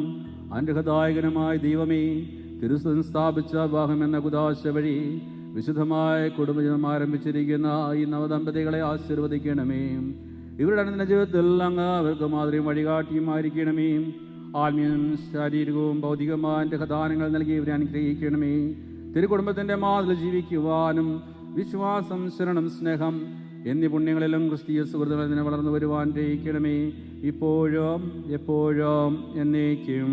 അനുഗ്രഹദായകനുമായ ദൈവമേ, തിരുസൻ സ്ഥാപിച്ച വിവാഹം എന്ന കുദാശ വഴി വിശുദ്ധമായ കുടുംബജീവിതം ആരംഭിച്ചിരിക്കുന്ന ഈ നവദമ്പതികളെ ആശീർവദിക്കണമേ. ഇവരുടെ അനുദിന ജീവിതത്തിൽ അങ്ങ് അവർക്ക് മാതൃയും വഴികാട്ടിയുമായിരിക്കണമേ. ആത്മീയവും ശാരീരികവും ഭൗതികമായ അനുഗ്രഹദാനങ്ങൾ നൽകി ഇവരെ അനുഗ്രഹിക്കണമേ. തിരുകുടുംബത്തിന്റെ മാതൃ ജീവിക്കുവാനും വിശ്വാസം, ശരണം, സ്നേഹം എന്നീ പുണ്യങ്ങളിലും ക്രിസ്തീയ സുഹൃത്തുക്കളിൽ വളർന്നു വരുവാൻ ജയിക്കണമേ. ഇപ്പോഴും എപ്പോഴും എന്നേക്കും.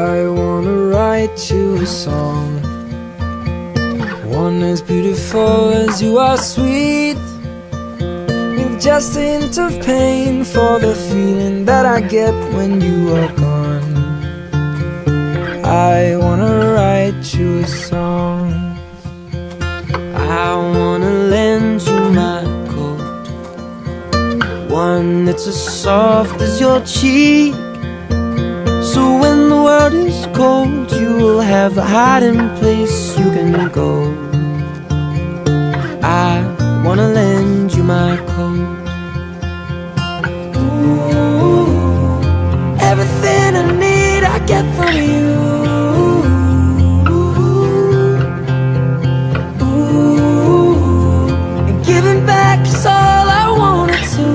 I wanna write you a song, one as beautiful as you are sweet, with just a hint of pain for the feeling that I get when you are gone. I wanna write you a song. I wanna lend you my coat, one that's as soft as your cheek. So when the world is cold, you will have a hiding place you can go. I wanna lend you my coat. Ooh, everything I need I get from you. Ooh, and giving back is all I wanted to.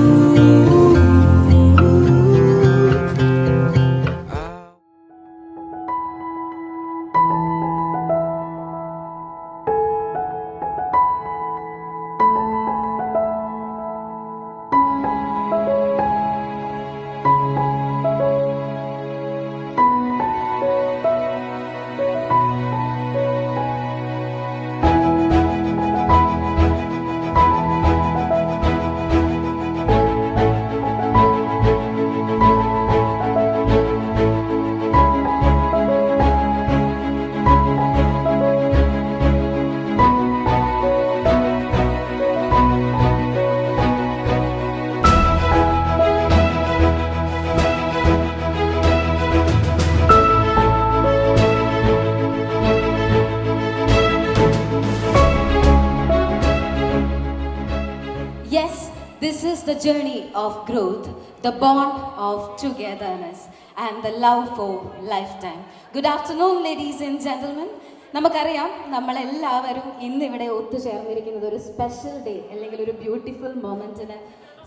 Yes, this is the journey of growth, the bond of togetherness, and the love for lifetime. Good afternoon, ladies and gentlemen. നമുക്കറിയാം നമ്മളെല്ലാവരും ഇന്നിവിടെ ഒത്തുചേർന്നിരിക്കുന്നത് ഒരു special day അല്ലെങ്കിൽ ഒരു beautiful മൊമെൻറ്റിന്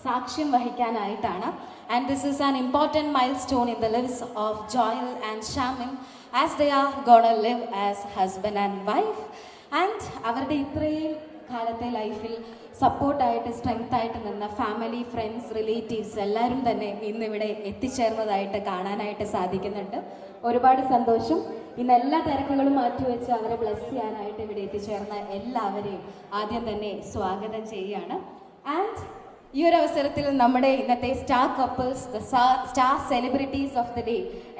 സാക്ഷ്യം വഹിക്കാനായിട്ടാണ്. And this is an important milestone in the lives of Joel and Shamin as they are gonna live as husband and wife. And അവരുടെ ഇത്രയും കാലത്തെ ലൈഫിൽ സപ്പോർട്ടായിട്ട് സ്ട്രെങ്തായിട്ട് നിന്ന ഫാമിലി, ഫ്രണ്ട്സ്, റിലേറ്റീവ്സ് എല്ലാവരും തന്നെ ഇന്നിവിടെ എത്തിച്ചേർന്നതായിട്ട് കാണാനായിട്ട് സാധിക്കുന്നുണ്ട്. ഒരുപാട് സന്തോഷം. ഇന്ന് എല്ലാ തിരക്കുകളും മാറ്റിവെച്ച് അവരെ ബ്ലെസ് ചെയ്യാനായിട്ട് ഇവിടെ എത്തിച്ചേർന്ന എല്ലാവരെയും ആദ്യം തന്നെ സ്വാഗതം ചെയ്യുകയാണ്. ആൻഡ് ഈ ഒരു അവസരത്തിൽ നമ്മുടെ ഇന്നത്തെ star couples, the star celebrities of the day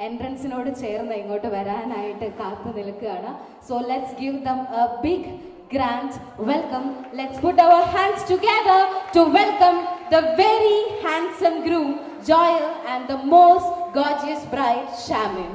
എൻട്രൻസിനോട് ചേർന്ന് ഇങ്ങോട്ട് വരാനായിട്ട് കാത്തു നിൽക്കുകയാണ്. So let's give them a big grand welcome. Let's put our hands together to welcome the very handsome groom Joel and the most gorgeous bride Shamin.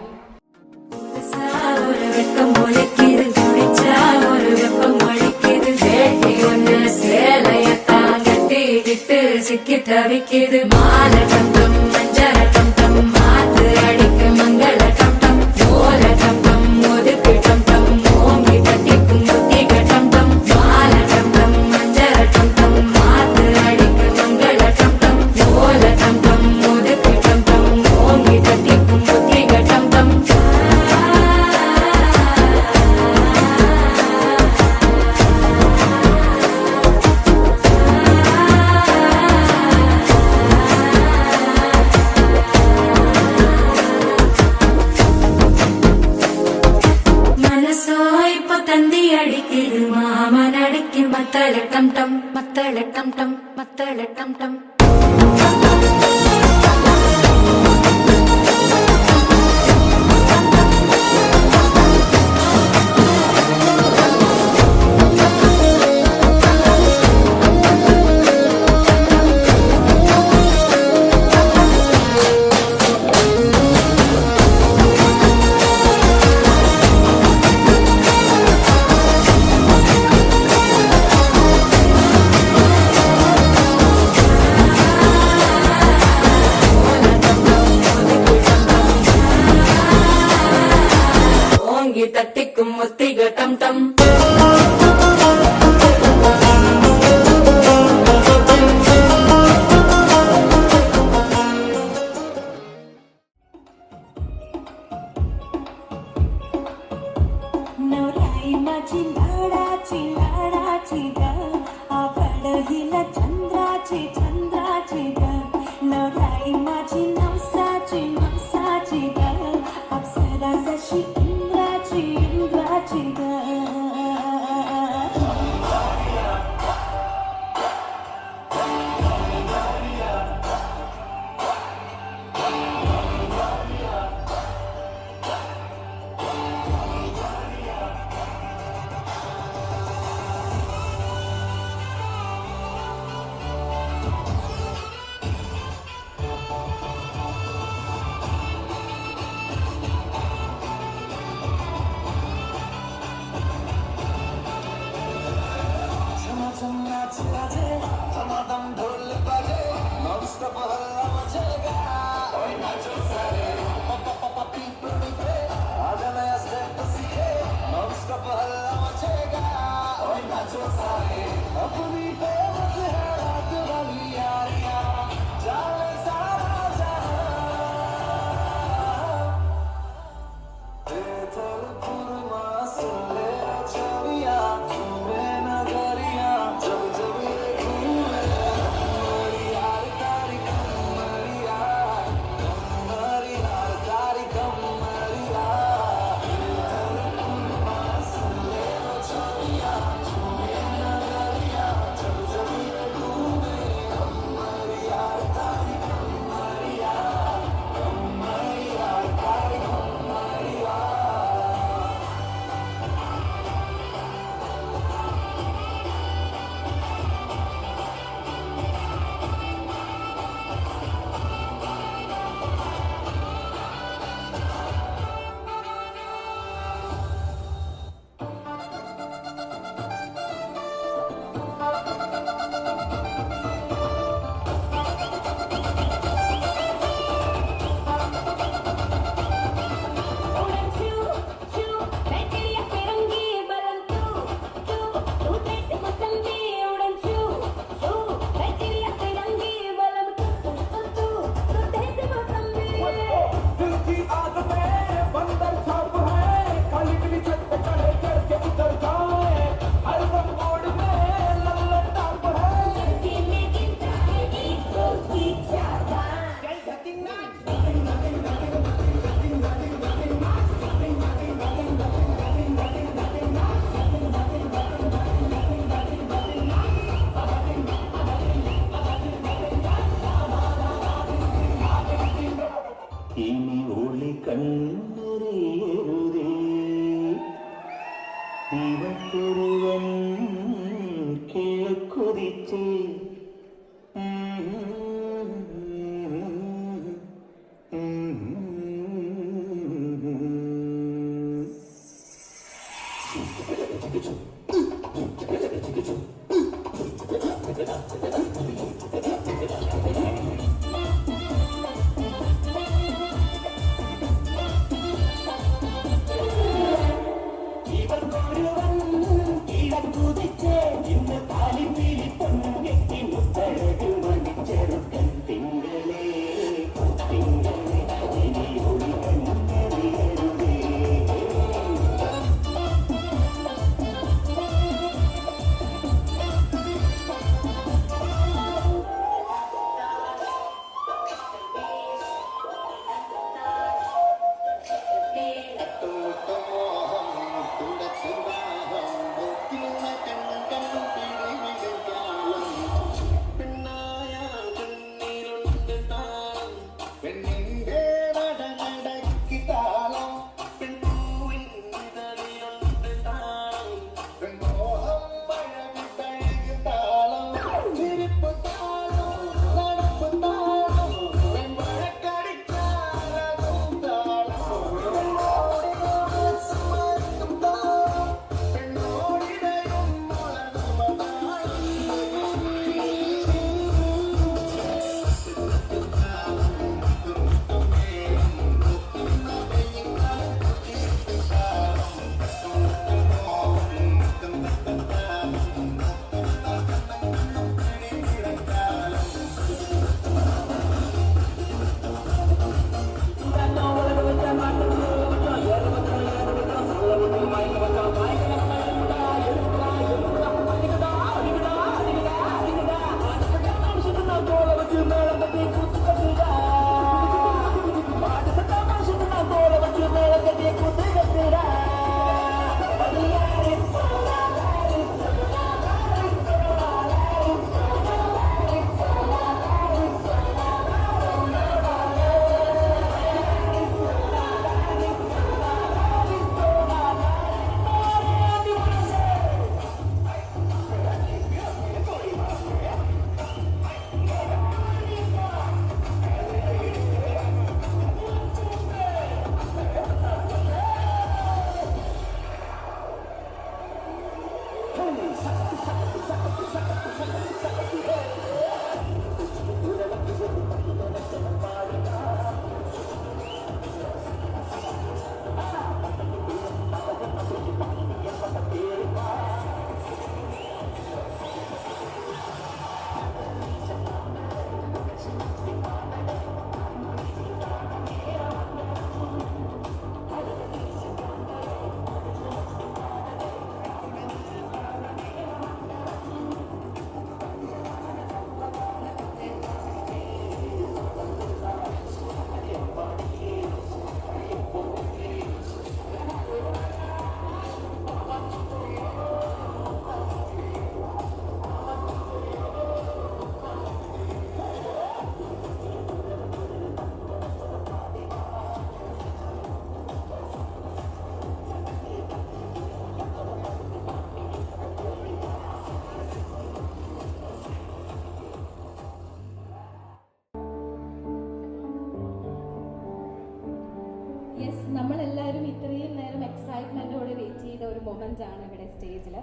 Yes, നമ്മളെല്ലാവരും ഇത്രയും നേരം എക്സൈറ്റ്മെൻറ്റോടെ wait ചെയ്ത ഒരു മൊമെൻ്റ് ആണ് ഇവിടെ സ്റ്റേജിൽ.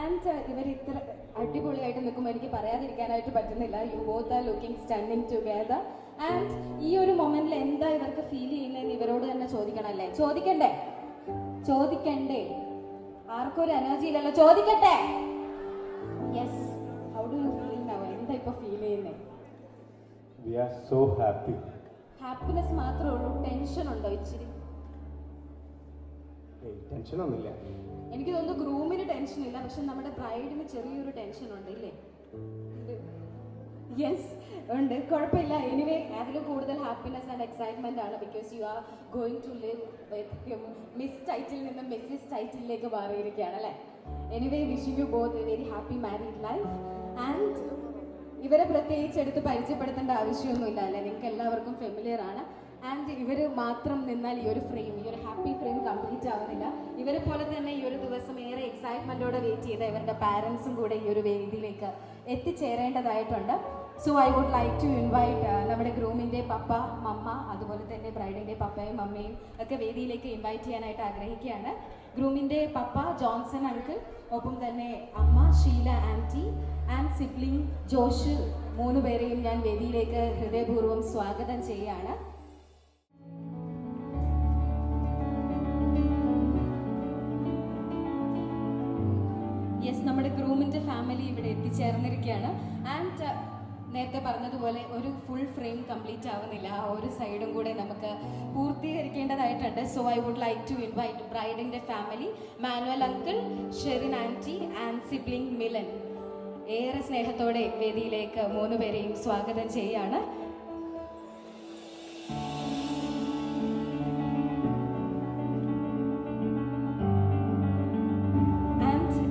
ആൻഡ് ഇവർ ഇത്ര അടിപൊളിയായിട്ട് നിൽക്കുമ്പോൾ എനിക്ക് പറയാതിരിക്കാനായിട്ട് പറ്റുന്നില്ല. You both are looking stunning together. And ഈ ഒരു മൊമെന്റിൽ എന്താ ഇവർക്ക് ഫീൽ ചെയ്യുന്നതെന്ന് ഇവരോട് തന്നെ ചോദിക്കണമല്ലേ? ചോദിക്കണ്ടേ? ആർക്കും ഒരു എനർജി ഇല്ലല്ലോ, ചോദിക്കട്ടെ? Yes, how do you feel now? എന്താ ഇപ്പൊ ഫീൽ ചെയ്യുന്നത്? We are so happy. Happiness മാത്രമേ ഉള്ളൂ? ടെൻഷൻ ഉണ്ടോ ഇച്ചിരി? ടെൻഷനൊന്നുമില്ല. എനിക്ക് തോന്നുന്നു ഗ്രൂമിന് ടെൻഷൻ ഇല്ല, പക്ഷെ നമ്മുടെ ബ്രൈഡിന് ചെറിയൊരു ടെൻഷൻ ഉണ്ട്, ഇല്ലേ? യെസ് ഉണ്ട്, കുഴപ്പമില്ല. എനിവേ അതിൽ കൂടുതൽ ഹാപ്പിനെസ് ആൻഡ് എക്സൈറ്റ്മെന്റ് ആണ്, because you are going to live with miss title നിന്ന് മിസ്സിസ് ടൈറ്റിലേക്ക് മാറിയിരിക്കുകയാണ് അല്ലേ? Anyway wishing you both a very happy married life. And ഇവരെ പ്രത്യേകിച്ച് എടുത്ത് പരിചയപ്പെടുത്തേണ്ട ആവശ്യമൊന്നുമില്ല അല്ലേ? നിങ്ങൾക്ക് എല്ലാവർക്കും ഫെമിലിയർ ആണ്. ആൻഡ് ഇവർ മാത്രം നിന്നാൽ ഈ ഒരു ഹാപ്പി ഫ്രെയിം കംപ്ലീറ്റ് ആവുന്നില്ല. ഇവരെ പോലെ തന്നെ ഈ ഒരു ദിവസം ഏറെ എക്സൈറ്റ്മെൻറ്റോടെ വെയിറ്റ് ചെയ്ത ഇവരുടെ പാരൻസും കൂടെ ഈ ഒരു വേദിയിലേക്ക് എത്തിച്ചേരേണ്ടതായിട്ടുണ്ട്. So I would like to invite നമ്മുടെ ഗ്രൂമിൻ്റെ പപ്പ, മമ്മ, അതുപോലെ തന്നെ ബ്രൈഡിൻ്റെ പപ്പയും മമ്മയും ഒക്കെ വേദിയിലേക്ക് ഇൻവൈറ്റ് ചെയ്യാനായിട്ട് ആഗ്രഹിക്കുകയാണ്. ഗ്രൂമിൻ്റെ പപ്പ ജോൺസൺ അങ്കിൾ, ഒപ്പം തന്നെ അമ്മ Sheela aunty and sibling Josh, 3 പേരെയും ഞാൻ വേദിയിലേക്ക് ഹൃദയപൂർവ്വം സ്വാഗതം ചെയ്യുകയാണ്. യെസ്, നമ്മുടെ ഗ്രൂമിൻ്റെ ഫാമിലി ഇവിടെ എത്തിച്ചേർന്നിരിക്കുകയാണ്. ആൻഡ് നേരത്തെ പറഞ്ഞതുപോലെ ഒരു ഫുൾ ഫ്രെയിം കംപ്ലീറ്റ് ആവുന്നില്ല, ആ ഒരു സൈഡും കൂടെ നമുക്ക് പൂർത്തീകരിക്കേണ്ടതായിട്ടുണ്ട്. So I would like to invite ബ്രൈഡിൻ്റെ family, Manuel uncle, Sherin aunty and sibling Milan, ഏറെ സ്നേഹത്തോടെ വേദിയിലേക്ക് 3 പേരെയും സ്വാഗതം ചെയ്യുകയാണ്.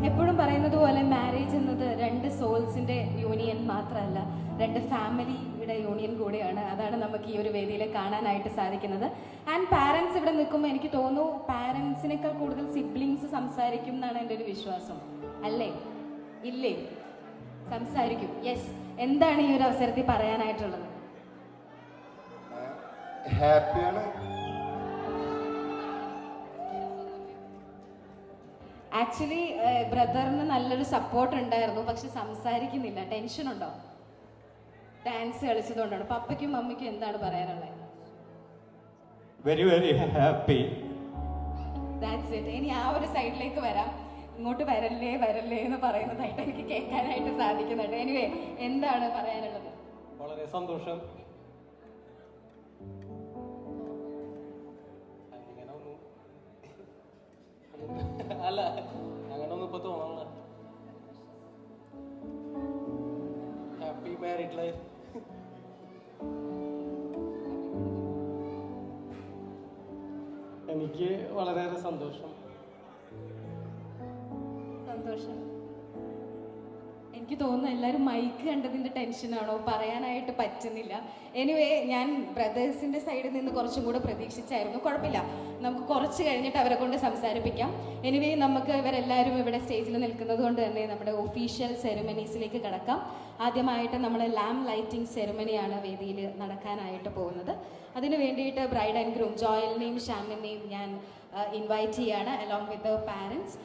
എപ്പോഴും പറയുന്നത് പോലെ മാരേജ് എന്നത് 2 സോൾസിൻ്റെ യൂണിയൻ മാത്രമല്ല, 2 ഫാമിലിയുടെ യൂണിയൻ കൂടെയാണ്. അതാണ് നമുക്ക് ഈ ഒരു വേദിയിൽ കാണാനായിട്ട് സാധിക്കുന്നത്. ആൻഡ് പാരൻസ് ഇവിടെ നിൽക്കുമ്പോൾ എനിക്ക് തോന്നുന്നു പാരൻസിനേക്കാൾ കൂടുതൽ സിബ്ലിങ്സ് സംസാരിക്കും എന്നാണ് എൻ്റെ ഒരു വിശ്വാസം, അല്ലേ? ഇല്ലേ? സംസാരിക്കും. യെസ്, എന്താണ് ഈ ഒരു അവസരത്തിൽ പറയാനായിട്ടുള്ളത്? ഹാപ്പിയാണ്. ആക്ച്വലി ബ്രദറിന് നല്ലൊരു സപ്പോർട്ട് ഉണ്ടായിരുന്നു, പക്ഷെ സംസാരിക്കുന്നില്ല. ടെൻഷൻ ഉണ്ടോ? ഡാൻസ് കളിച്ചതുകൊണ്ടാണ്. പപ്പയ്ക്കും മമ്മിക്കും എന്താണ് പറയാനുള്ളത്? Very very happy. That's it. ഇനി ആ ഒരു സൈഡിലേക്ക് വരാം. ഇങ്ങോട്ട് വരല്ലേ എന്ന് പറയുന്നതായിട്ട് എനിക്ക് കേൾക്കാനായിട്ട് സാധിക്കുന്നുണ്ട്. എനിവേ, എന്താണ് പറയാനുള്ളത്? വളരെ സന്തോഷം. അല്ല, അങ്ങനൊന്നും ഇപ്പൊ തോന്നണ. Happy married life. എനിക്ക് വളരെയേറെ സന്തോഷം. എനിക്ക് തോന്നുന്നു എല്ലാവരും മൈക്ക് കണ്ടതിൻ്റെ ടെൻഷനാണോ, പറയാനായിട്ട് പറ്റുന്നില്ല. എനിവേ, ഞാൻ ബ്രദേഴ്സിൻ്റെ സൈഡിൽ നിന്ന് കുറച്ചും കൂടെ പ്രതീക്ഷിച്ചായിരുന്നു. കുഴപ്പമില്ല, നമുക്ക് കുറച്ച് കഴിഞ്ഞിട്ട് അവരെ കൊണ്ട് സംസാരിപ്പിക്കാം. എനിവേ, നമുക്ക് ഇവരെല്ലാവരും ഇവിടെ സ്റ്റേജിൽ നിൽക്കുന്നത് കൊണ്ട് തന്നെ നമ്മുടെ ഒഫീഷ്യൽ സെറിമണീസിലേക്ക് കടക്കാം. ആദ്യമായിട്ട് നമ്മൾ ലാംപ് ലൈറ്റിംഗ് സെറിമണിയാണ് വേദിയിൽ നടക്കാനായിട്ട് പോകുന്നത്. അതിന് വേണ്ടിയിട്ട് ബ്രൈഡ് ആൻഡ് ഗ്രൂം ജോയലിനെയും ഷാമിനെയും ഞാൻ ഇൻവൈറ്റ് ചെയ്യാണ്, അലോങ് വിത്ത് ദ പാരൻസ്.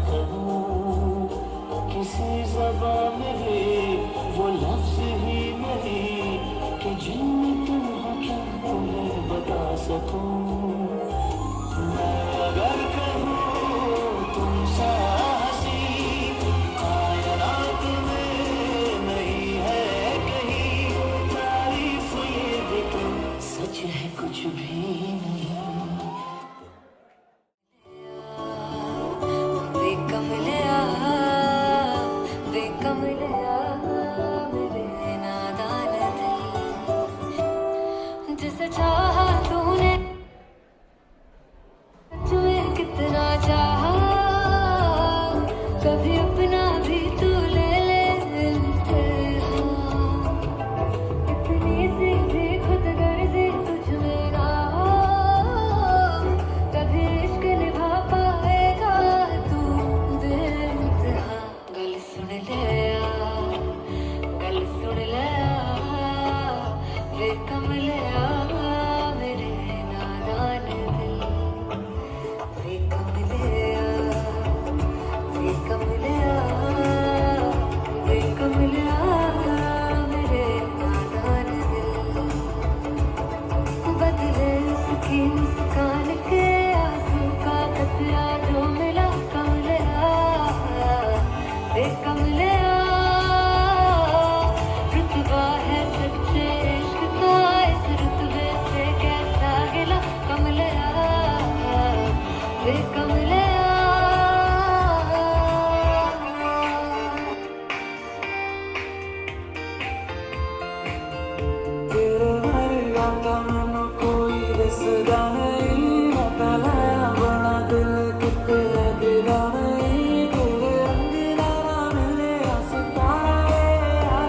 कहूँ किसी ज़बान में भी वो लफ्ज़ ही नहीं कि जिनमें तुम हो क्या तुम्हें बता सकूं। मैं अगर कहूँ तुम सा हंसी कायनात में नहीं है कहीं, तारीफ ये भी तो सच है कुछ भी नहीं। जिसे चाहा तूने तुम्हें कितना चाहा, कभी अपना भी तू ले ले इम्तिहान। इतनी सी भी खुद गर्जी तुझ में ना हो, कभी इश्क निभा पाएगा तू बेइंतहा। गल सुन ले गल सुन ले वे कमलिया मेरे नादान दिल, वे कमलिया वे कमलिया वे कमलिया मेरे नादान दिल। बदले उसकी मुस्कान के आंसू का कतरा जो मिला कमलिया वे कमलिया। रुतबा है सच्चे इश्क का इस रुतबे से कैसा गिला कमलिया वे कमलिया। तेरे वर्गा का मैनू कोई दिसदा नहीं, पता लाया बड़ा दिल किते लगदा नहीं। तेरे रंग नारा मिले सितारा यारा,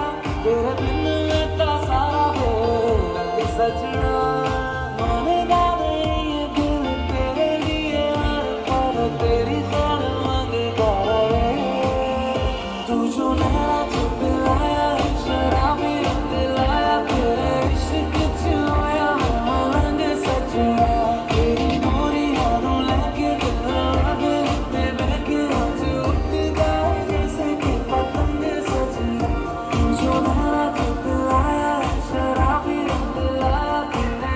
तेरे बिन लेता सारा बेरंग सजना। मानदा नहीं ये दिल तेरे लिए हर पल तेरी ताल मंगता रहे। तू जो नैना चुप लाया शराबी दिलाया, तेरे इश्क च होया मलंग सजना। तेरी गोरी हारों लेके दिल लगे ते बहके आज उठदा जैसे कि पतंग सजना। तू जो नैना चुप लाया शराबी दिलाया, तेरे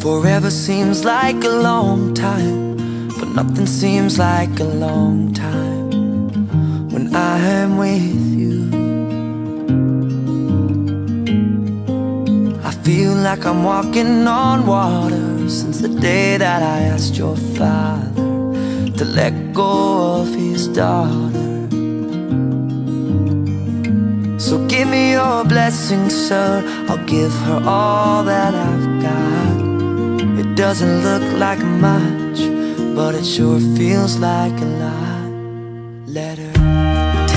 Forever seems like a long time, but nothing seems like a long time when I am with you. I feel like I'm walking on water since the day that I asked your father to let go of his daughter. So give me your blessing, sir, I'll give her all that I've got. It doesn't look like much, but it sure feels like a lot. Let her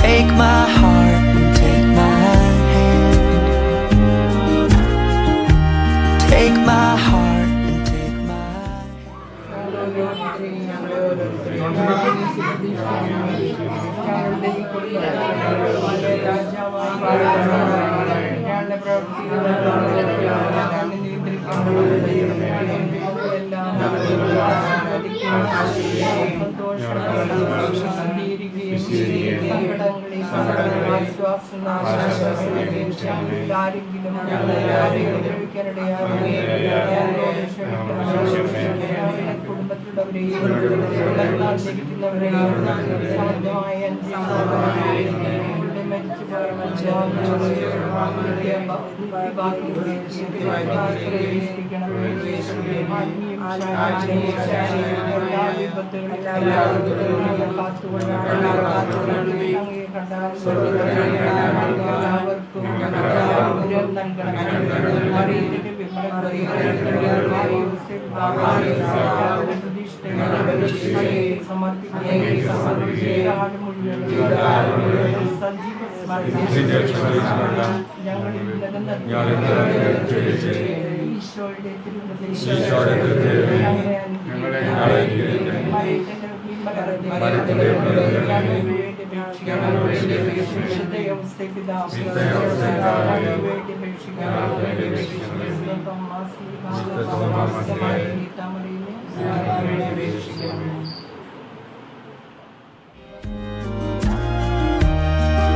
take my heart and take my hand. Take my heart and take my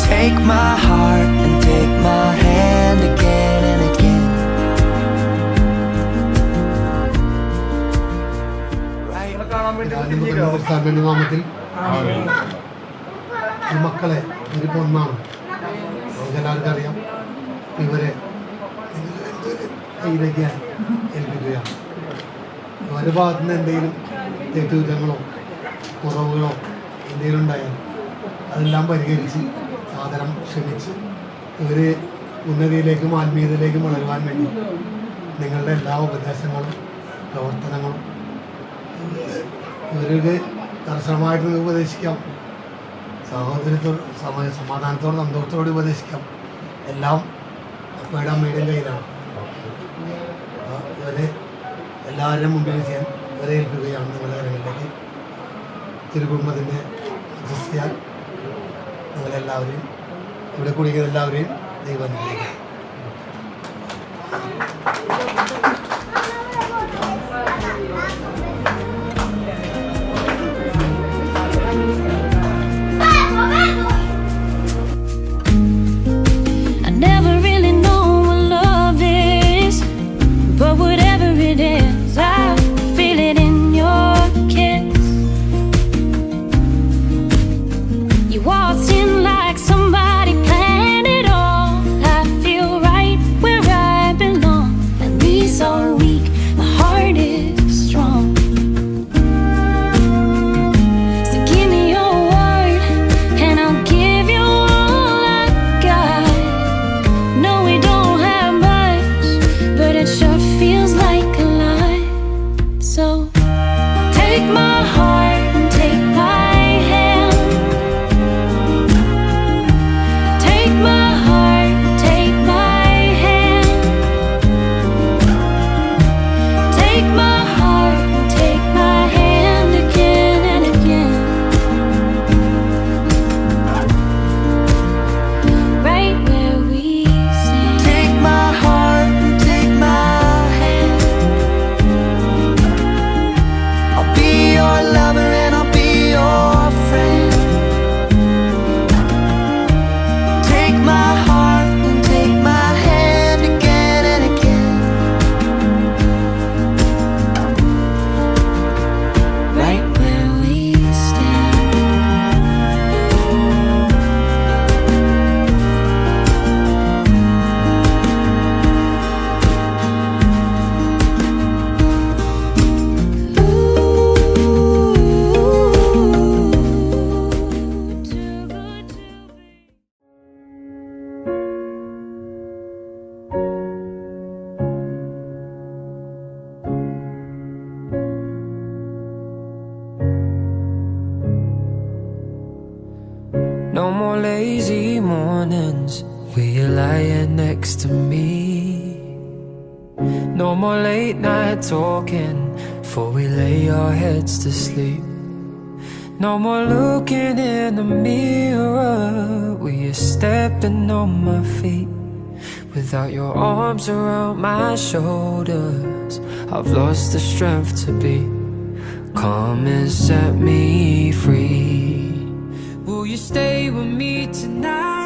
Take my heart and take my hand again and again. നാമത്തിൽ ഈ മക്കളെ ഇവരിപ്പോൾ ഒന്നാണ്, നമുക്കെല്ലാവർക്കും അറിയാം. ഇവരെ കയ്യിലേക്ക് ഏൽപ്പിക്കുകയാണ്. അവരുടെ ഭാഗത്തു നിന്ന് എന്തെങ്കിലും തെറ്റുകുറ്റങ്ങളോ കുറവുകളോ എന്തെങ്കിലും ഉണ്ടായാൽ അതെല്ലാം പരിഹരിച്ച് സാദരം ക്ഷമിച്ച് ഇവർ ഉന്നതിയിലേക്കും ആത്മീയതയിലേക്കും വളരുവാൻ വേണ്ടി നിങ്ങളുടെ എല്ലാ ഉപദേശങ്ങളും പ്രവർത്തനങ്ങളും ഇവർക്ക് കർശനമായിട്ട് ഉപദേശിക്കാം. സഹോദരത്തോട് സമാധാനത്തോടെ സന്തോഷത്തോടെ ഉപദേശിക്കാം. എല്ലാം അപ്പയുടെ അമ്മയുടെയും കയ്യിലാണ്. ഇവരെ എല്ലാവരുടെയും മുമ്പിൽ ചെയ്യാൻ ഇവരെ ഏൽപ്പിക്കുകയാണ്. നിങ്ങളുടെ കാര്യങ്ങളിലേക്ക് തിരുകുടുംബത്തിൻ്റെ അധ്യസ്ഥയാൽ നിങ്ങളെല്ലാവരെയും ഇവിടെ കുടിക്കുന്ന എല്ലാവരെയും ദൈവം അനുഗ്രഹിക്കും. No more lazy mornings where you're lying next to me. No more late night talking before we lay our heads to sleep. No more looking in the mirror where you're stepping on my feet. Without your arms around my shoulders, I've lost the strength to be. Come and set me free. Will you stay with me tonight?